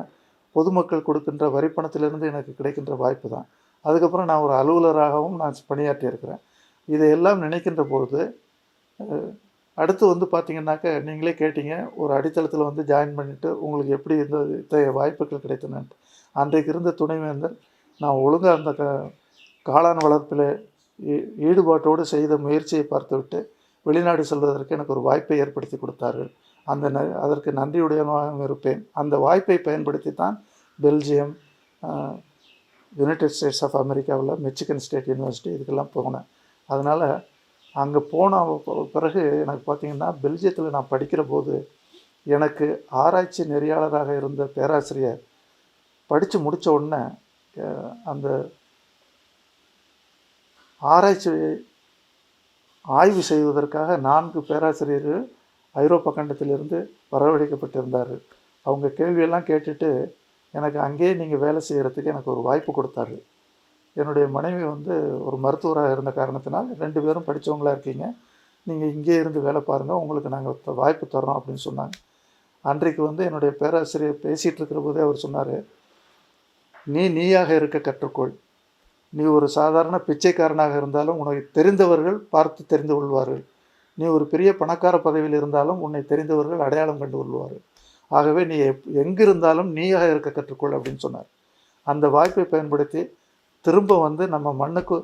பொதுமக்கள் கொடுக்கின்ற வரிப்பணத்திலிருந்து எனக்கு கிடைக்கின்ற வாய்ப்பு தான். அதுக்கப்புறம் நான் ஒரு அலுவலராகவும் நான் பணியாற்றியிருக்கிறேன். இதையெல்லாம் நினைக்கின்ற பொழுது அடுத்து வந்து பார்த்திங்கனாக்க, நீங்களே கேட்டீங்க, ஒரு அடித்தளத்தில் வந்து ஜாயின் பண்ணிவிட்டு உங்களுக்கு எப்படி இந்த இத்தகைய வாய்ப்புகள் கிடைத்தனன்ட்டு. அன்றைக்கு இருந்த துணைவேந்தர் நான் ஒழுங்காக அந்த காளான் வளர்ப்பில் ஈடுபாட்டோடு செய்த முயற்சியை பார்த்துவிட்டு வெளிநாடு செல்வதற்கு எனக்கு ஒரு வாய்ப்பை ஏற்படுத்தி கொடுத்தார்கள். அதற்கு நன்றியுடையவனாகவும் இருப்பேன். அந்த வாய்ப்பை பயன்படுத்தி தான் பெல்ஜியம், யுனைடெட் ஸ்டேட்ஸ் ஆஃப் அமெரிக்காவில் மிச்சிகன் ஸ்டேட் யூனிவர்சிட்டி இதுக்கெல்லாம் போனேன். அதனால் அங்கே போன பிறகு எனக்கு பார்த்திங்கன்னா, பெல்ஜியத்தில் நான் படிக்கிற போது எனக்கு ஆராய்ச்சி நெறியாளராக இருந்த பேராசிரியர் படித்து முடித்த உடனே அந்த ஆராய்ச்சியை ஆய்வு செய்வதற்காக 4 பேராசிரியர்கள் ஐரோப்பா கண்டத்திலிருந்து வரவழைக்கப்பட்டிருந்தார்கள். அவங்க கேள்வியெல்லாம் கேட்டுட்டு எனக்கு அங்கேயே நீங்கள் வேலை செய்கிறதுக்கு எனக்கு ஒரு வாய்ப்பு கொடுத்தார்கள். என்னுடைய மனைவி வந்து ஒரு மருத்துவராக இருந்த காரணத்தினால் 2 பேரும் படித்தவங்களாக இருக்கீங்க, நீங்கள் இங்கே இருந்து வேலை பாருங்கள், உங்களுக்கு நாங்கள் வாய்ப்பு தரோம் அப்படின்னு சொன்னாங்க. அன்றைக்கு வந்து என்னுடைய பேராசிரியர் பேசிகிட்டு இருக்கிற போதே அவர் சொன்னார், நீயாக இருக்க கற்றுக்கொள். நீ ஒரு சாதாரண பிச்சைக்காரனாக இருந்தாலும் உனக்கு தெரிந்தவர்கள் பார்த்து தெரிந்து கொள்வார்கள். நீ ஒரு பெரிய பணக்கார பதவியில் இருந்தாலும் உன்னை தெரிந்தவர்கள் அடையாளம் கண்டு கொள்வார்கள். ஆகவே நீ எங்கிருந்தாலும் நீயாக இருக்க கற்றுக்கொள் அப்படின்னு சொன்னார். அந்த வாய்ப்பை பயன்படுத்தி திரும்ப வந்து நம்ம மண்ணுக்கு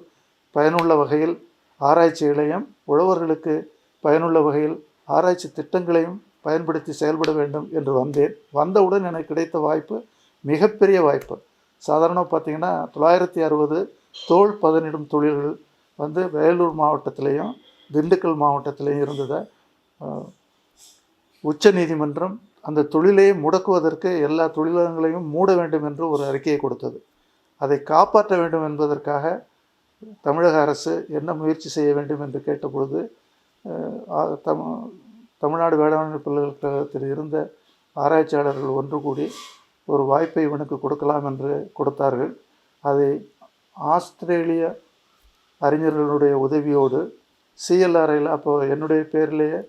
பயனுள்ள வகையில் ஆராய்ச்சிகளையும் உழவர்களுக்கு பயனுள்ள வகையில் ஆராய்ச்சி திட்டங்களையும் பயன்படுத்தி செயல்பட வேண்டும் என்று வந்தேன். வந்தவுடன் எனக்கு கிடைத்த வாய்ப்பு மிகப்பெரிய வாய்ப்பு. சாதாரணமாக பார்த்திங்கன்னா 960 தோல் பதனிடும் தொழில்கள் வந்து வேலூர் மாவட்டத்திலையும் திண்டுக்கல் மாவட்டத்திலையும் இருந்ததை உச்ச நீதிமன்றம் அந்த தொழிலை முடக்குவதற்கு எல்லா தொழிலகங்களையும் மூட வேண்டும் என்று ஒரு அறிக்கையை கொடுத்தது. அதை காப்பாற்ற வேண்டும் என்பதற்காக தமிழக அரசு என்ன முயற்சி செய்ய வேண்டும் என்று கேட்டபொழுது தமிழ்நாடு வேளாண்மை பல்கலைக்கழகத்தில் இருந்த ஆராய்ச்சியாளர்கள் ஒன்று கூடி ஒரு வாய்ப்பை இவனுக்கு கொடுக்கலாம் என்று கொடுத்தார்கள். அதை ஆஸ்திரேலிய அறிஞர்களுடைய உதவியோடு சிஎல்ஆர்ஐயில் அப்போ என்னுடைய பேரிலேயே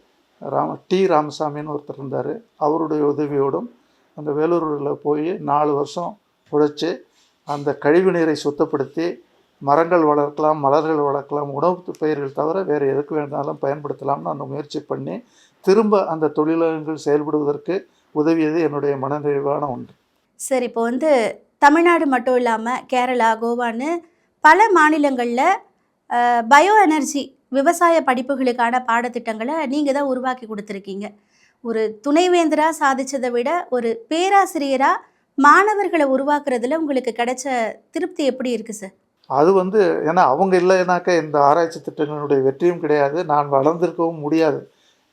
ராமசாமின்னு ஒருத்தர் இருந்தார், அவருடைய உதவியோடும் அந்த வேலூரில் போய் 4 வருஷம் உழைச்சி அந்த கழிவு நீரை சுத்தப்படுத்தி மரங்கள் வளர்க்கலாம், மலர்கள் வளர்க்கலாம், உணவு பயிர்கள் தவிர வேறு எதுக்கு வேணாலும் பயன்படுத்தலாம்னு அந்த முயற்சி பண்ணி திரும்ப அந்த தொழிலகங்கள் செயல்படுவதற்கு உதவியது என்னுடைய மனநிறைவான ஒன்று. சரி, இப்போ வந்து தமிழ்நாடு மட்டும் இல்லாமல் கேரளா, கோவான்னு பல மாநிலங்களில் பயோ எனர்ஜி விவசாய படிப்புகளுக்கான பாடத்திட்டங்களை நீங்கள் தான் உருவாக்கி கொடுத்துருக்கீங்க. ஒரு துணைவேந்தராக சாதிச்சதை விட ஒரு பேராசிரியராக மாணவர்களை உருவாக்குறதுல உங்களுக்கு கிடைச்ச திருப்தி எப்படி இருக்குது சார்? அது வந்து ஏன்னா அவங்க இல்லைனாக்கா இந்த ஆராய்ச்சி திட்டங்களுடைய வெற்றியும் கிடையாது, நான் வளர்ந்திருக்கவும் முடியாது.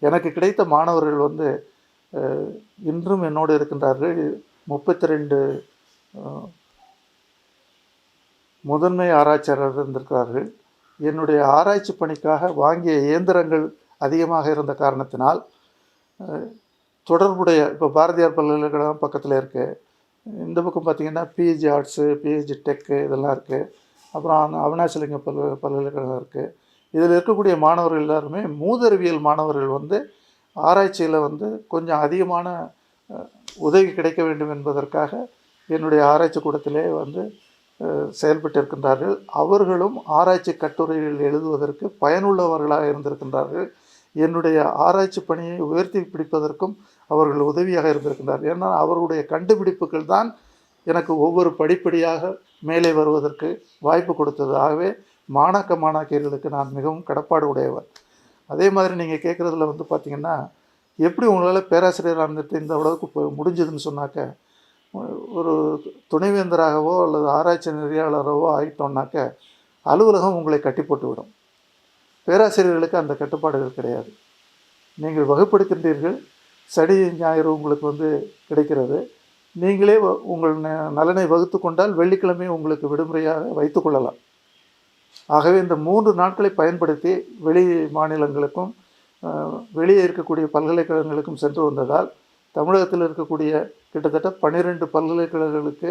எனக்கு கிடைத்த மாணவர்கள் வந்து இன்றும் என்னோடு இருக்கின்றார்கள். 32 முதன்மை ஆராய்ச்சியாளர்கள் இருந்திருக்கிறார்கள். என்னுடைய ஆராய்ச்சி பணிக்காக வாங்கிய இயந்திரங்கள் அதிகமாக இருந்த காரணத்தினால் தொடர்புடைய இப்போ பாரதியார் பல்கலைக்கழகம் பக்கத்தில் இருக்குது, இந்த பக்கம் பார்த்திங்கன்னா பிஹெச்டி ஆர்ட்ஸு, பிஹெச்டி டெக்கு இதெல்லாம் இருக்குது, அப்புறம் அவினாசிலிங்க பல்கலைக்கழகம் இருக்குது. இதில் இருக்கக்கூடிய மாணவர்கள் எல்லாருமே மூதறிவியல் மாணவர்கள் வந்து ஆராய்ச்சியில் வந்து கொஞ்சம் அதிகமான உதவி கிடைக்க வேண்டும் என்பதற்காக என்னுடைய ஆராய்ச்சி கூடத்திலே வந்து செயல்பட்டு இருக்கின்றார்கள். அவர்களும் ஆராய்ச்சி கட்டுரைகள் எழுதுவதற்கு பயனுள்ளவர்களாக இருந்திருக்கின்றார்கள். என்னுடைய ஆராய்ச்சி பணியை உயர்த்தி பிடிப்பதற்கும் அவர்கள் உதவியாக இருந்திருக்கின்றார்கள். ஏன்னா அவர்களுடைய கண்டுபிடிப்புகள் தான் எனக்கு ஒவ்வொரு படிப்படியாக மேலே வருவதற்கு வாய்ப்பு கொடுத்தது. ஆகவே மாணாக்கர்களுக்கு நான் மிகவும் கடப்பாடு உடையவர். அதே மாதிரி நீங்கள் கேட்குறதுல வந்து பார்த்திங்கன்னா, எப்படி உங்களால் பேராசிரியராக இருந்துட்டு இந்த அளவுக்கு முடிஞ்சதுன்னு சொன்னாக்க, ஒரு துணைவேந்தராகவோ அல்லது ஆராய்ச்சி நெறியாளராகவோ ஆகிட்டோம்னாக்க அலுவலகம் உங்களை கட்டி போட்டு விடும். பேராசிரியர்களுக்கு அந்த கட்டுப்பாடுகள் கிடையாது. நீங்கள் வகுப்படுகின்றீர்கள், சனி ஞாயிறு உங்களுக்கு வந்து கிடைக்கிறது, நீங்களே உங்கள் நலனை வகுத்து கொண்டால் வெள்ளிக்கிழமை உங்களுக்கு விடுமுறையாக வைத்து கொள்ளலாம். ஆகவே இந்த 3 நாட்களை பயன்படுத்தி வெளி மாநிலங்களுக்கும் வெளியே இருக்கக்கூடிய பல்கலைக்கழகங்களுக்கும் சென்று வந்ததால் தமிழகத்தில் இருக்கக்கூடிய கிட்டத்தட்ட 12 பல்கலைக்கழகங்களுக்கு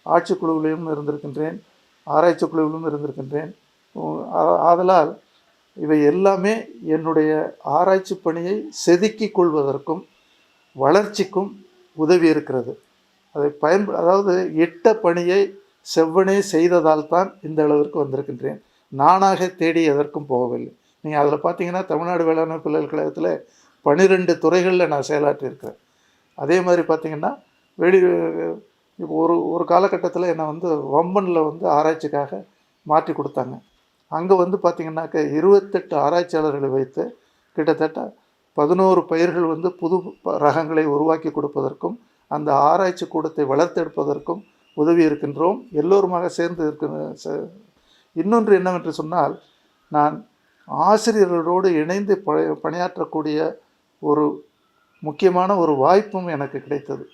ஆட்சிக்குழுவிலும் இருந்திருக்கின்றேன், ஆராய்ச்சி குழுவிலும் இருந்திருக்கின்றேன். ஆதலால் இவை எல்லாமே என்னுடைய ஆராய்ச்சி பணியை செதுக்கிக் கொள்வதற்கும் வளர்ச்சிக்கும் உதவி இருக்கிறது. அதை அதாவது இட்ட பணியை செவ்வனே செய்ததால் தான் இந்த அளவிற்கு வந்திருக்கின்றேன். நானாக தேடி எதற்கும் போகவில்லை. நீங்கள் அதில் பார்த்தீங்கன்னா தமிழ்நாடு வேளாண்மை பல்கலைக்கழகத்தில் 12 துறைகளில் நான் செயலாற்றியிருக்கிறேன். அதே மாதிரி பார்த்திங்கன்னா இப்போ ஒரு காலகட்டத்தில் என்னை வந்து வம்பனில் வந்து ஆராய்ச்சிக்காக மாற்றி கொடுத்தாங்க. அங்கே வந்து பார்த்திங்கனாக்க 28 ஆராய்ச்சியாளர்களை வைத்து கிட்டத்தட்ட 11 பயிர்கள் வந்து புது ரகங்களை உருவாக்கி கொடுப்பதற்கும் அந்த ஆராய்ச்சி கூடத்தை வளர்த்தெடுப்பதற்கும் உதவி இருக்கின்றோம். எல்லோருமாக சேர்ந்து இருக்க. இன்னொன்று என்னவென்று சொன்னால், நான் ஆசிரியர்களோடு இணைந்து பணியாற்றக்கூடிய ஒரு முக்கியமான ஒரு வாய்ப்பும் எனக்கு கிடைத்தது.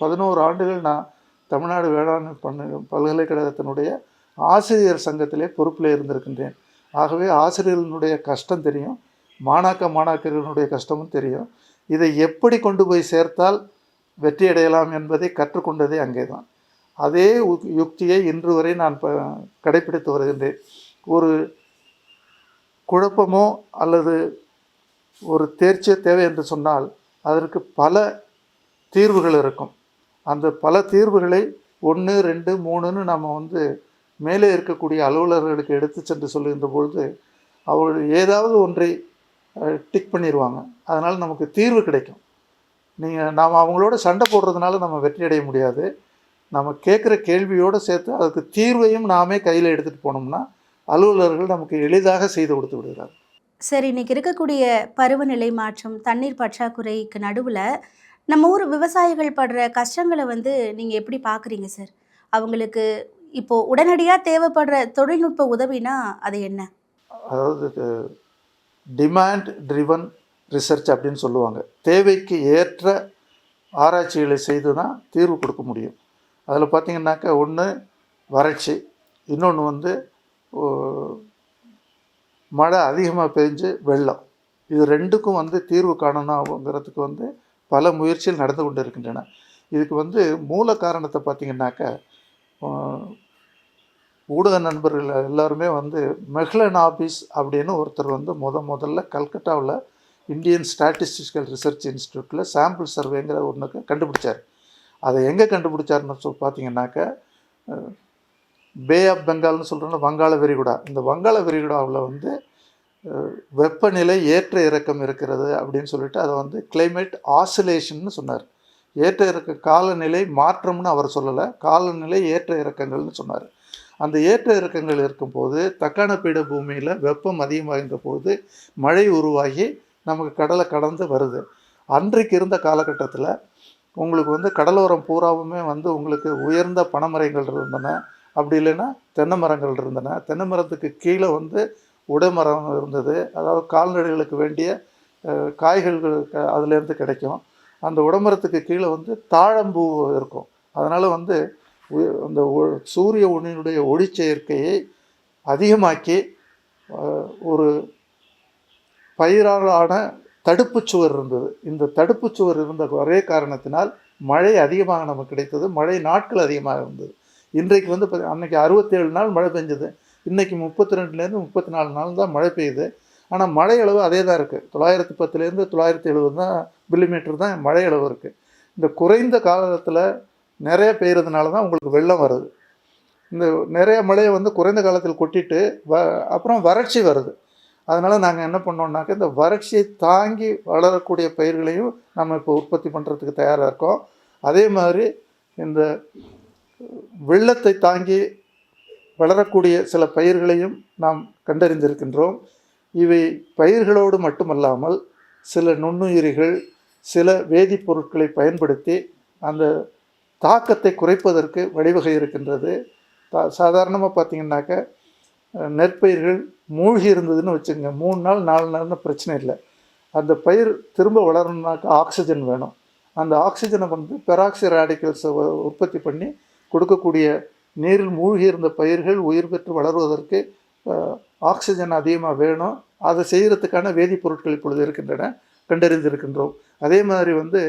11 ஆண்டுகள் நான் தமிழ்நாடு வேளாண்மை பல்கலைக்கழகத்தினுடைய ஆசிரியர் சங்கத்திலே பொறுப்பில் இருந்திருக்கின்றேன். ஆகவே ஆசிரியர்களுடைய கஷ்டம் தெரியும், மாணாக்கர்களுடைய கஷ்டமும் தெரியும். இதை எப்படி கொண்டு போய் சேர்த்தால் வெற்றி அடையலாம் என்பதை கற்றுக்கொண்டதே அங்கே தான். அதே யுக்தியை இன்று வரை நான் கடைப்பிடித்து வருகின்றேன். ஒரு குழப்பமோ அல்லது ஒரு தேர்ச்சியோ தேவை என்று சொன்னால் அதற்கு பல தீர்வுகள் இருக்கும். அந்த பல தீர்வுகளை 1, 2, 3ன்னு நம்ம வந்து மேலே இருக்கக்கூடிய அலுவலர்களுக்கு எடுத்து சென்று சொல்லுகின்ற பொழுது அவர்கள் ஏதாவது ஒன்றை டிக் பண்ணிடுவாங்க. அதனால் நமக்கு தீர்வு கிடைக்கும். நாம் அவங்களோட சண்டை போடுறதுனால நம்ம வெற்றி அடைய முடியாது. நம்ம கேட்குற கேள்வியோடு சேர்த்து அதுக்கு தீர்வையும் நாமே கையில் எடுத்துகிட்டு போனோம்னா அலுவலர்கள் நமக்கு எளிதாக செய்து கொடுத்து விடுகிறார். சரி, இன்றைக்கி இருக்கக்கூடிய பருவநிலை மாற்றம், தண்ணீர் பற்றாக்குறைக்கு நடுவில் நம்ம ஊர் விவசாயிகள் படுற கஷ்டங்களை வந்து நீங்கள் எப்படி பார்க்குறீங்க சார்? அவங்களுக்கு இப்போது உடனடியாக தேவைப்படுற தொழில்நுட்ப உதவினா அது என்ன? அதாவது டிமாண்ட் ட்ரிவன் ரிசர்ச் அப்படின்னு சொல்லுவாங்க. தேவைக்கு ஏற்ற ஆராய்ச்சிகளை செய்து தான் தீர்வு கொடுக்க முடியும். அதில் பார்த்திங்கனாக்கா ஒன்று வறட்சி, இன்னொன்று வந்து மழை அதிகமாக பெஞ்சு வெள்ளம். இது ரெண்டுக்கும் வந்து தீர்வு காணணுங்கிறதுக்கு வந்து பல முயற்சிகள் நடந்து கொண்டு இருக்கின்றன. இதுக்கு வந்து மூல காரணத்தை பார்த்திங்கனாக்கா ஊடக நண்பர்கள் எல்லாருமே வந்து மெஹ்லனாபிஸ் அப்படின்னு ஒருத்தர் வந்து முதல்ல கல்கட்டாவில் இந்தியன் ஸ்டாட்டிஸ்டிக்கல் ரிசர்ச் இன்ஸ்டியூட்டில் சாம்பிள் சர்வேங்கிற ஒன்றுக்கு கண்டுபிடிச்சார். அதை எங்கே கண்டுபிடிச்சாருன்னு பார்த்தீங்கன்னாக்கா பே ஆஃப் பெங்கால்னு சொல்கிறோன்னா வங்காள விரிகுடா. இந்த வங்காள விரிகுடாவில் வந்து வெப்பநிலை ஏற்ற இறக்கம் இருக்கிறது அப்படின்னு சொல்லிட்டு அதை வந்து கிளைமேட் ஆசிலேஷன்னு சொன்னார். ஏற்ற இறக்க காலநிலை மாற்றம்னு அவர் சொல்லலை, காலநிலை ஏற்ற இறக்கங்கள்னு சொன்னார். அந்த ஏற்ற இறக்கங்கள் இருக்கும்போது தக்கான பீட பூமியில் வெப்பம் அதிகமாகின்ற போது மழை உருவாகி நமக்கு கடலை கடந்து வருது. அன்றைக்கு இருந்த காலகட்டத்தில் உங்களுக்கு வந்து கடலோரம் பூராவுமே வந்து உங்களுக்கு உயர்ந்த பனைமரங்கள் இருந்தன, அப்படி இல்லைன்னா தென்னை மரங்கள் இருந்தன. தென்னை மரத்துக்கு கீழே வந்து உடைமரம் இருந்தது, அதாவது கால்நடைகளுக்கு வேண்டிய காய்கறிகள் அதுலேருந்து கிடைக்கும். அந்த உடைமரத்துக்கு கீழே வந்து தாழம்பூ இருக்கும். அதனால் வந்து அந்த சூரிய ஒளியினுடைய ஒளிச்சேர்க்கையை அதிகமாக்கி ஒரு பயிராலான தடுப்பு சுவர் இருந்தது. இந்த தடுப்பு சுவர் இருந்த ஒரே காரணத்தினால் மழை அதிகமாக நமக்கு கிடைத்தது. மழை நாட்கள் அதிகமாக இருந்தது. இன்றைக்கு வந்து அன்றைக்கி 67 நாள் மழை பெஞ்சது. இன்றைக்கி 32லேருந்து 34 நாள் தான் மழை பெய்யுது. ஆனால் மழை அளவு அதே தான் இருக்குது. 910லேருந்து 970 தான் மில்லிமீட்டர் தான் மழை அளவு இருக்குது. இந்த குறைந்த காலத்தில் நிறைய பெய்கிறதுனால தான் உங்களுக்கு வெள்ளம் வருது. இந்த நிறைய மழையை வந்து குறைந்த காலத்தில் கொட்டிட்டு அப்புறம் வறட்சி வருது. அதனால் நாங்கள் என்ன பண்ணோம்னாக்க இந்த வறட்சியை தாங்கி வளரக்கூடிய பயிர்களையும் நம்ம இப்போ உற்பத்தி பண்ணுறதுக்கு தயாராக இருக்கோம். அதே மாதிரி இந்த வெள்ளத்தை தாங்கி வளரக்கூடிய சில பயிர்களையும் நாம் கண்டறிந்திருக்கின்றோம். இவை பயிர்களோடு மட்டுமல்லாமல் சில நுண்ணுயிரிகள், சில வேதிப்பொருட்களை பயன்படுத்தி அந்த தாக்கத்தை குறைப்பதற்கு வழிவகை இருக்கின்றது. சாதாரணமாக பார்த்திங்கனாக்க நெற்பயிர்கள் மூழ்கி இருந்ததுன்னு வச்சுங்க, 3 நாள் 4 நாள்னு பிரச்சனை இல்லை. அந்த பயிர் திரும்ப வளரணுன்னாக்கா ஆக்சிஜன் வேணும். அந்த ஆக்சிஜனை வந்து பெராக்சி ரேடிக்கல்ஸை உற்பத்தி பண்ணி கொடுக்கக்கூடிய நீரில் மூழ்கி இருந்த பயிர்கள் உயிர் பெற்று வளருவதற்கு ஆக்சிஜன் அதிகமாக வேணும். அதை செய்கிறதுக்கான வேதிப்பொருட்கள் இப்பொழுது இருக்கின்றன, கண்டறிந்திருக்கின்றோம். அதே மாதிரி வந்து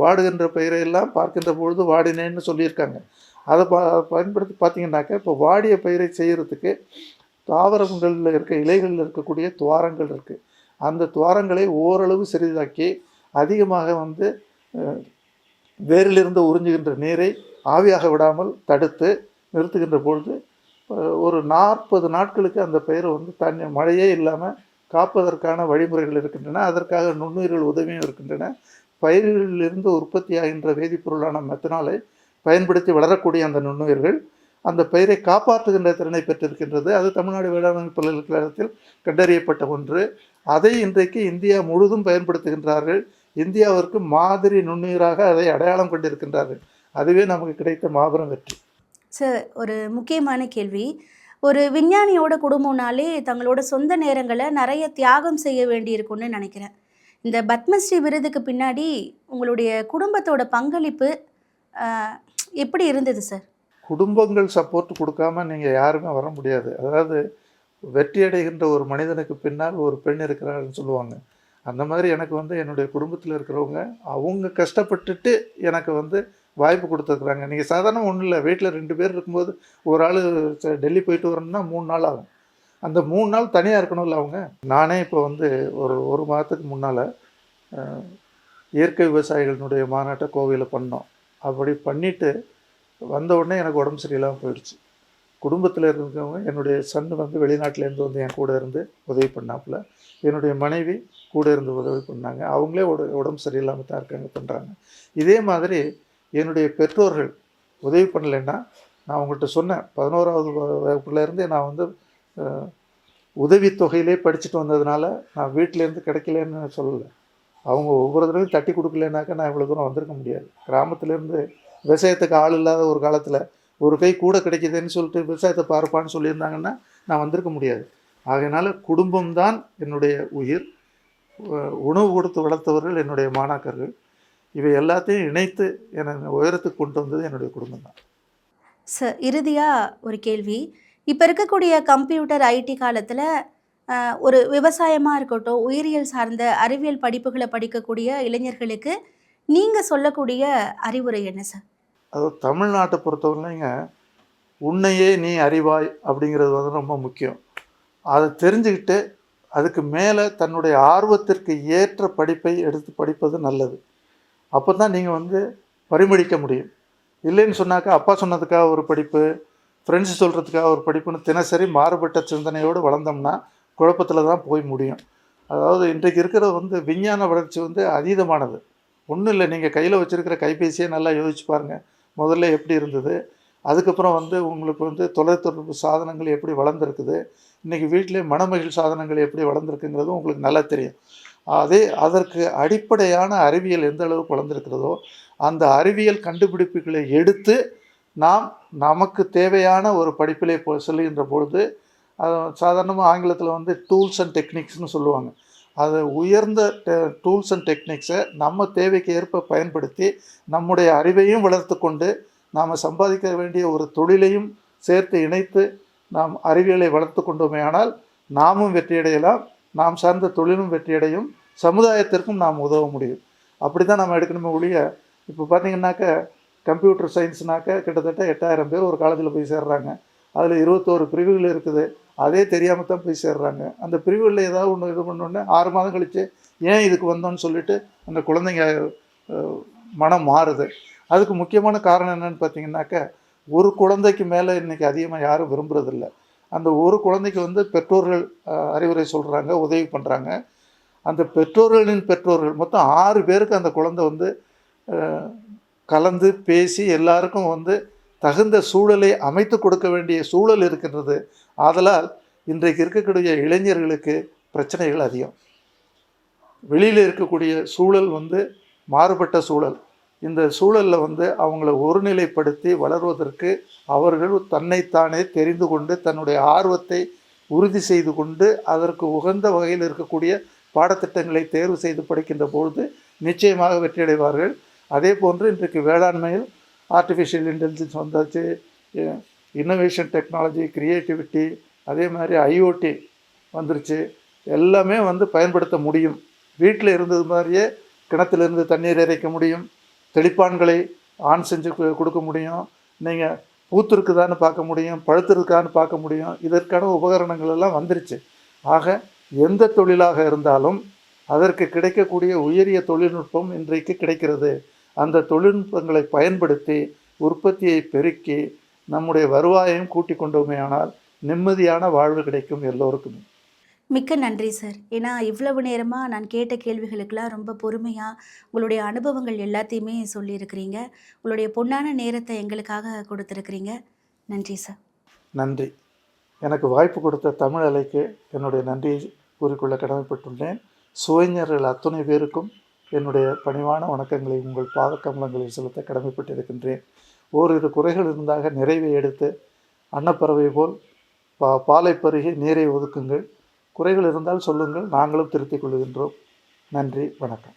வாடுகின்ற பயிரையெல்லாம் பார்க்கின்ற பொழுது வாடினேன்னு சொல்லியிருக்காங்க. அதை பயன்படுத்தி பார்த்திங்கனாக்கா இப்போ வாடிய பயிரை செய்கிறதுக்கு தாவரங்களில் இருக்க இலைகளில் இருக்கக்கூடிய துவாரங்கள் இருக்குது. அந்த துவாரங்களை ஓரளவு சிறிதாக்கி அதிகமாக வந்து வேரிலிருந்து உறிஞ்சுகின்ற நீரை ஆவியாக விடாமல் தடுத்து நிறுத்துகின்ற பொழுது ஒரு 40 நாட்களுக்கு அந்த பயிரை வந்து தண்ணி மழையே இல்லாமல் காப்பதற்கான வழிமுறைகள் இருக்கின்றன. அதற்காக நுண்ணுயிர்கள் உதவியும் இருக்கின்றன. பயிர்களிலிருந்து உற்பத்தி ஆகின்ற வேதிப்பொருளான மெத்தனாலை பயன்படுத்தி வளரக்கூடிய அந்த நுண்ணுயிர்கள் அந்த பயிரை காப்பாற்றுகின்ற திறனை பெற்றிருக்கின்றது. அது தமிழ்நாடு வேளாண்மை பல்கலைக்கழகத்தில் கண்டறியப்பட்ட ஒன்று. அதை இன்றைக்கு இந்தியா முழுதும் பயன்படுத்துகின்றார்கள். இந்தியாவிற்கு மாதிரி நுண்ணுயிராக அதை அடையாளம் கொண்டிருக்கின்றார்கள். அதுவே நமக்கு கிடைத்த மாபெரும் வெற்றி. சார், ஒரு முக்கியமான கேள்வி. ஒரு விஞ்ஞானியோட குடும்பம்னாலே தங்களோட சொந்த நேரங்களை நிறைய தியாகம் செய்ய வேண்டியிருக்கும்னு நினைக்கிறேன். இந்த பத்மஸ்ரீ விருதுக்கு பின்னாடி உங்களுடைய குடும்பத்தோட பங்களிப்பு எப்படி இருந்தது சார்? குடும்பங்கள் சப்போர்ட் கொடுக்காம நீங்கள் யாருமே வர முடியாது. அதாவது வெற்றி அடைகின்ற ஒரு மனிதனுக்கு பின்னால் ஒரு பெண் இருக்கிறாள்னு சொல்லுவாங்க. அந்த மாதிரி எனக்கு வந்து என்னுடைய குடும்பத்தில் இருக்கிறவங்க அவங்க கஷ்டப்பட்டுட்டு எனக்கு வந்து வாய்ப்பு கொடுத்துருக்குறாங்க. நீங்கள் சாதாரண ஒன்றும் இல்லை, வீட்டில் 2 பேர் இருக்கும்போது ஒரு ஆள் டெல்லி போயிட்டு வரணும்னா 3 நாள் ஆகும். அந்த 3 நாள் தனியாக இருக்கணும்ல அவங்க. நானே இப்போ வந்து ஒரு மாதத்துக்கு முன்னால் இயற்கை விவசாயிகளினுடைய மாநாட்டை கோவையில் பண்ணோம். அப்படி பண்ணிவிட்டு வந்த உடனே எனக்கு உடம்பு சரியில்லாமல் போயிடுச்சு. குடும்பத்தில் இருக்கிறவங்க என்னுடைய சன் வந்து வெளிநாட்டிலேருந்து வந்து என் கூட இருந்து உதவி பண்ணாப்புல, என்னுடைய மனைவி கூட இருந்து உதவி பண்ணாங்க. அவங்களே உடம்பு சரியில்லாமல் தான் இருக்காங்க, பண்ணுறாங்க. இதே மாதிரி என்னுடைய பெற்றோர்கள் உதவி பண்ணலைன்னா, நான் உங்கள்கிட்ட சொன்னேன் 11வது வகுப்புலேருந்தே நான் வந்து உதவித்தொகையிலே படிச்சுட்டு வந்ததுனால நான் வீட்டிலேருந்து கிடைக்கலன்னு சொல்லலை. அவங்க ஒவ்வொரு தடவையும் தட்டி கொடுக்கலனாக்கா நான் இவ்வளோ தூரம் வந்திருக்க முடியாது. கிராமத்துலேருந்து விவசாயத்துக்கு ஆள் இல்லாத ஒரு காலத்தில் ஒரு கை கூட கிடைக்கிதுன்னு சொல்லிட்டு விவசாயத்தை பார்ப்பான்னு சொல்லியிருந்தாங்கன்னா நான் வந்திருக்க முடியாது. ஆகையினால குடும்பம்தான் என்னுடைய உயிர். உணவு கொடுத்து வளர்த்தவர்கள் என்னுடைய மாணாக்கர்கள். இவை எல்லாத்தையும் இணைத்து என்னை உயரத்துக்கு கொண்டு வந்தது என்னுடைய குடும்பம் தான். சார், இறுதியாக ஒரு கேள்வி. இப்போ இருக்கக்கூடிய கம்ப்யூட்டர் ஐடி காலத்தில் ஒரு விவசாயமாக இருக்கட்டும், உயிரியல் சார்ந்த அறிவியல் படிப்புகளை படிக்கக்கூடிய இளைஞர்களுக்கு நீங்கள் சொல்லக்கூடிய அறிவுரை என்ன சார்? அது தமிழ்நாட்டை பொறுத்தவரைங்க, உன்னையே நீ அறிவாய் அப்படிங்கிறது வந்து ரொம்ப முக்கியம். அதை தெரிஞ்சுக்கிட்டு அதுக்கு மேலே தன்னுடைய ஆர்வத்திற்கு ஏற்ற படிப்பை எடுத்து படிப்பது நல்லது. அப்போ தான் நீங்கள் வந்து பரிமளிக்க முடியும். இல்லைன்னு சொன்னாக்கா அப்பா சொன்னதுக்காக ஒரு படிப்பு, ஃப்ரெண்ட்ஸ் சொல்கிறதுக்காக ஒரு படிப்புன்னு தினசரி மாறுபட்ட சிந்தனையோடு வளர்ந்தோம்னா குழப்பத்தில் தான் போய் முடியும். அதாவது இன்றைக்கு இருக்கிற வந்து விஞ்ஞான வளர்ச்சி வந்து அதீதமானது. ஒன்றும் இல்லை, நீங்கள் கையில் வச்சுருக்கிற கைபேசியை நல்லா யோசிச்சு பாருங்கள். முதல்ல எப்படி இருந்தது, அதுக்கப்புறம் வந்து உங்களுக்கு வந்து தொலைத்தொடர்பு சாதனங்கள் எப்படி வளர்ந்துருக்குது, இன்றைக்கி வீட்டிலே மணமகிழ் சாதனங்கள் எப்படி வளர்ந்துருக்குங்கிறதும் உங்களுக்கு நல்லா தெரியும். அதற்கு அடிப்படையான அறிவியல் எந்த அளவுக்கு வளர்ந்துருக்கிறதோ அந்த அறிவியல் கண்டுபிடிப்புகளை எடுத்து நாம் நமக்கு தேவையான ஒரு படிப்பிலே செல்கின்ற பொழுது சாதாரணமாக ஆங்கிலத்தில் வந்து டூல்ஸ் அண்ட் டெக்னிக்ஸ்னு சொல்லுவாங்க. அதை உயர்ந்த டூல்ஸ் அண்ட் டெக்னிக்ஸை நம்ம தேவைக்கு ஏற்ப பயன்படுத்தி நம்முடைய அறிவையும் வளர்த்து கொண்டு நாம் சம்பாதிக்க வேண்டிய ஒரு தொழிலையும் சேர்த்து இணைத்து நாம் அறிவியலை வளர்த்து கொண்டோமேயானால் நாமும் வெற்றியடையலாம், நாம் சார்ந்த தொழிலும் வெற்றியடையும், சமுதாயத்திற்கும் நாம் உதவ முடியும். அப்படி தான் நம்ம எடுக்கணுமே ஒழிய, இப்போ பார்த்திங்கனாக்க கம்ப்யூட்டர் சயின்ஸ்னாக்க கிட்டத்தட்ட 8000 பேர் ஒரு காலேஜில் போய் சேர்றாங்க. அதில் 21 பிரிவுகள் இருக்குது. அதே தெரியாமல் தான் போய் சேர்றாங்க. அந்த பிரிவுகளில் ஏதாவது ஒன்று இது பண்ணோன்னே 6 மாதம் கழித்து ஏன் இதுக்கு வந்தோன்னு சொல்லிட்டு அந்த குழந்தைங்க மனம் மாறுது. அதுக்கு முக்கியமான காரணம் என்னென்னு பார்த்தீங்கன்னாக்க, ஒரு குழந்தைக்கு மேலே இன்றைக்கி அதிகமாக யாரும் விரும்புகிறதில்ல. அந்த ஒரு குழந்தைக்கு வந்து பெற்றோர்கள் அறிவுரை சொல்கிறாங்க, உதவி பண்ணுறாங்க. அந்த பெற்றோர்களின் பெற்றோர்கள் மொத்தம் 6 பேருக்கு அந்த குழந்தை வந்து கலந்து பேசி எல்லாருக்கும் வந்து தகுந்த சூழலை அமைத்து கொடுக்க வேண்டிய சூழல் இருக்கின்றது. ஆதலால் இன்றைக்கு இருக்கக்கூடிய இளைஞர்களுக்கு பிரச்சனைகள் அதிகம். வெளியில் இருக்கக்கூடிய சூழல் வந்து மாறுபட்ட சூழல். இந்த சூழலில் வந்து அவங்கள ஒருநிலைப்படுத்தி வளர்வதற்கு அவர்கள் தன்னைத்தானே தெரிந்து கொண்டு தன்னுடைய ஆர்வத்தை உறுதி செய்து கொண்டு அதற்கு உகந்த வகையில் இருக்கக்கூடிய பாடத்திட்டங்களை தேர்வு செய்து படிக்கின்ற பொழுது நிச்சயமாக வெற்றியடைவார்கள். அதே போன்று இன்றைக்கு வேளாண்மையில் ஆர்டிஃபிஷியல் இன்டெலிஜென்ஸ் வந்தாச்சு, இன்னோவேஷன் டெக்னாலஜி, கிரியேட்டிவிட்டி, அதே மாதிரி ஐஓடி வந்துருச்சு. எல்லாமே வந்து பயன்படுத்த முடியும். வீட்டில் இருந்தது மாதிரியே கிணத்துலேருந்து தண்ணீர் இறைக்க முடியும், தெளிப்பான்களை ஆன் செஞ்சு கொடுக்க முடியும், நீங்கள் பூத்திருக்குதான்னு பார்க்க முடியும், பழுத்திருக்கான்னு பார்க்க முடியும். இதற்கான உபகரணங்கள் எல்லாம் வந்துருச்சு. ஆக எந்த தொழிலாக இருந்தாலும் அதற்கு கிடைக்கக்கூடிய உயரிய தொழில்நுட்பம் இன்றைக்கு கிடைக்கிறது. அந்த தொழில்நுட்பங்களை பயன்படுத்தி உற்பத்தியை பெருக்கி நம்முடைய வருவாயையும் கூட்டி கொண்டோமேயானால் நிம்மதியான வாழ்வு கிடைக்கும் எல்லோருக்குமே. மிக்க நன்றி சார். ஏன்னா இவ்வளவு நேரமாக நான் கேட்ட கேள்விகளுக்கெல்லாம் ரொம்ப பொறுமையாக உங்களுடைய அனுபவங்கள் எல்லாத்தையுமே சொல்லியிருக்கிறீங்க. உங்களுடைய பொன்னான நேரத்தை எங்களுக்காக கொடுத்துருக்கிறீங்க. நன்றி சார். நன்றி. எனக்கு வாய்ப்பு கொடுத்த தமிழ் அலைக்கு என்னுடைய நன்றியை கூறிக்கொள்ள கடமைப்பட்டுள்ளேன். சுவைஞர்கள் அத்துணை பேருக்கும் என்னுடைய பணிவான வணக்கங்களை உங்கள் பாதக்கமலங்களில் செலுத்த கடமைப்பட்டிருக்கின்றேன். ஓரிரு குறைகள் இருந்தாக நிறைவை எடுத்து அன்னப்பறவை போல் பாலை பருகி நீரை ஒதுக்குங்கள். குறைகள் இருந்தால் சொல்லுங்கள், நாங்களும் திருத்திக் கொள்கின்றோம். நன்றி, வணக்கம்.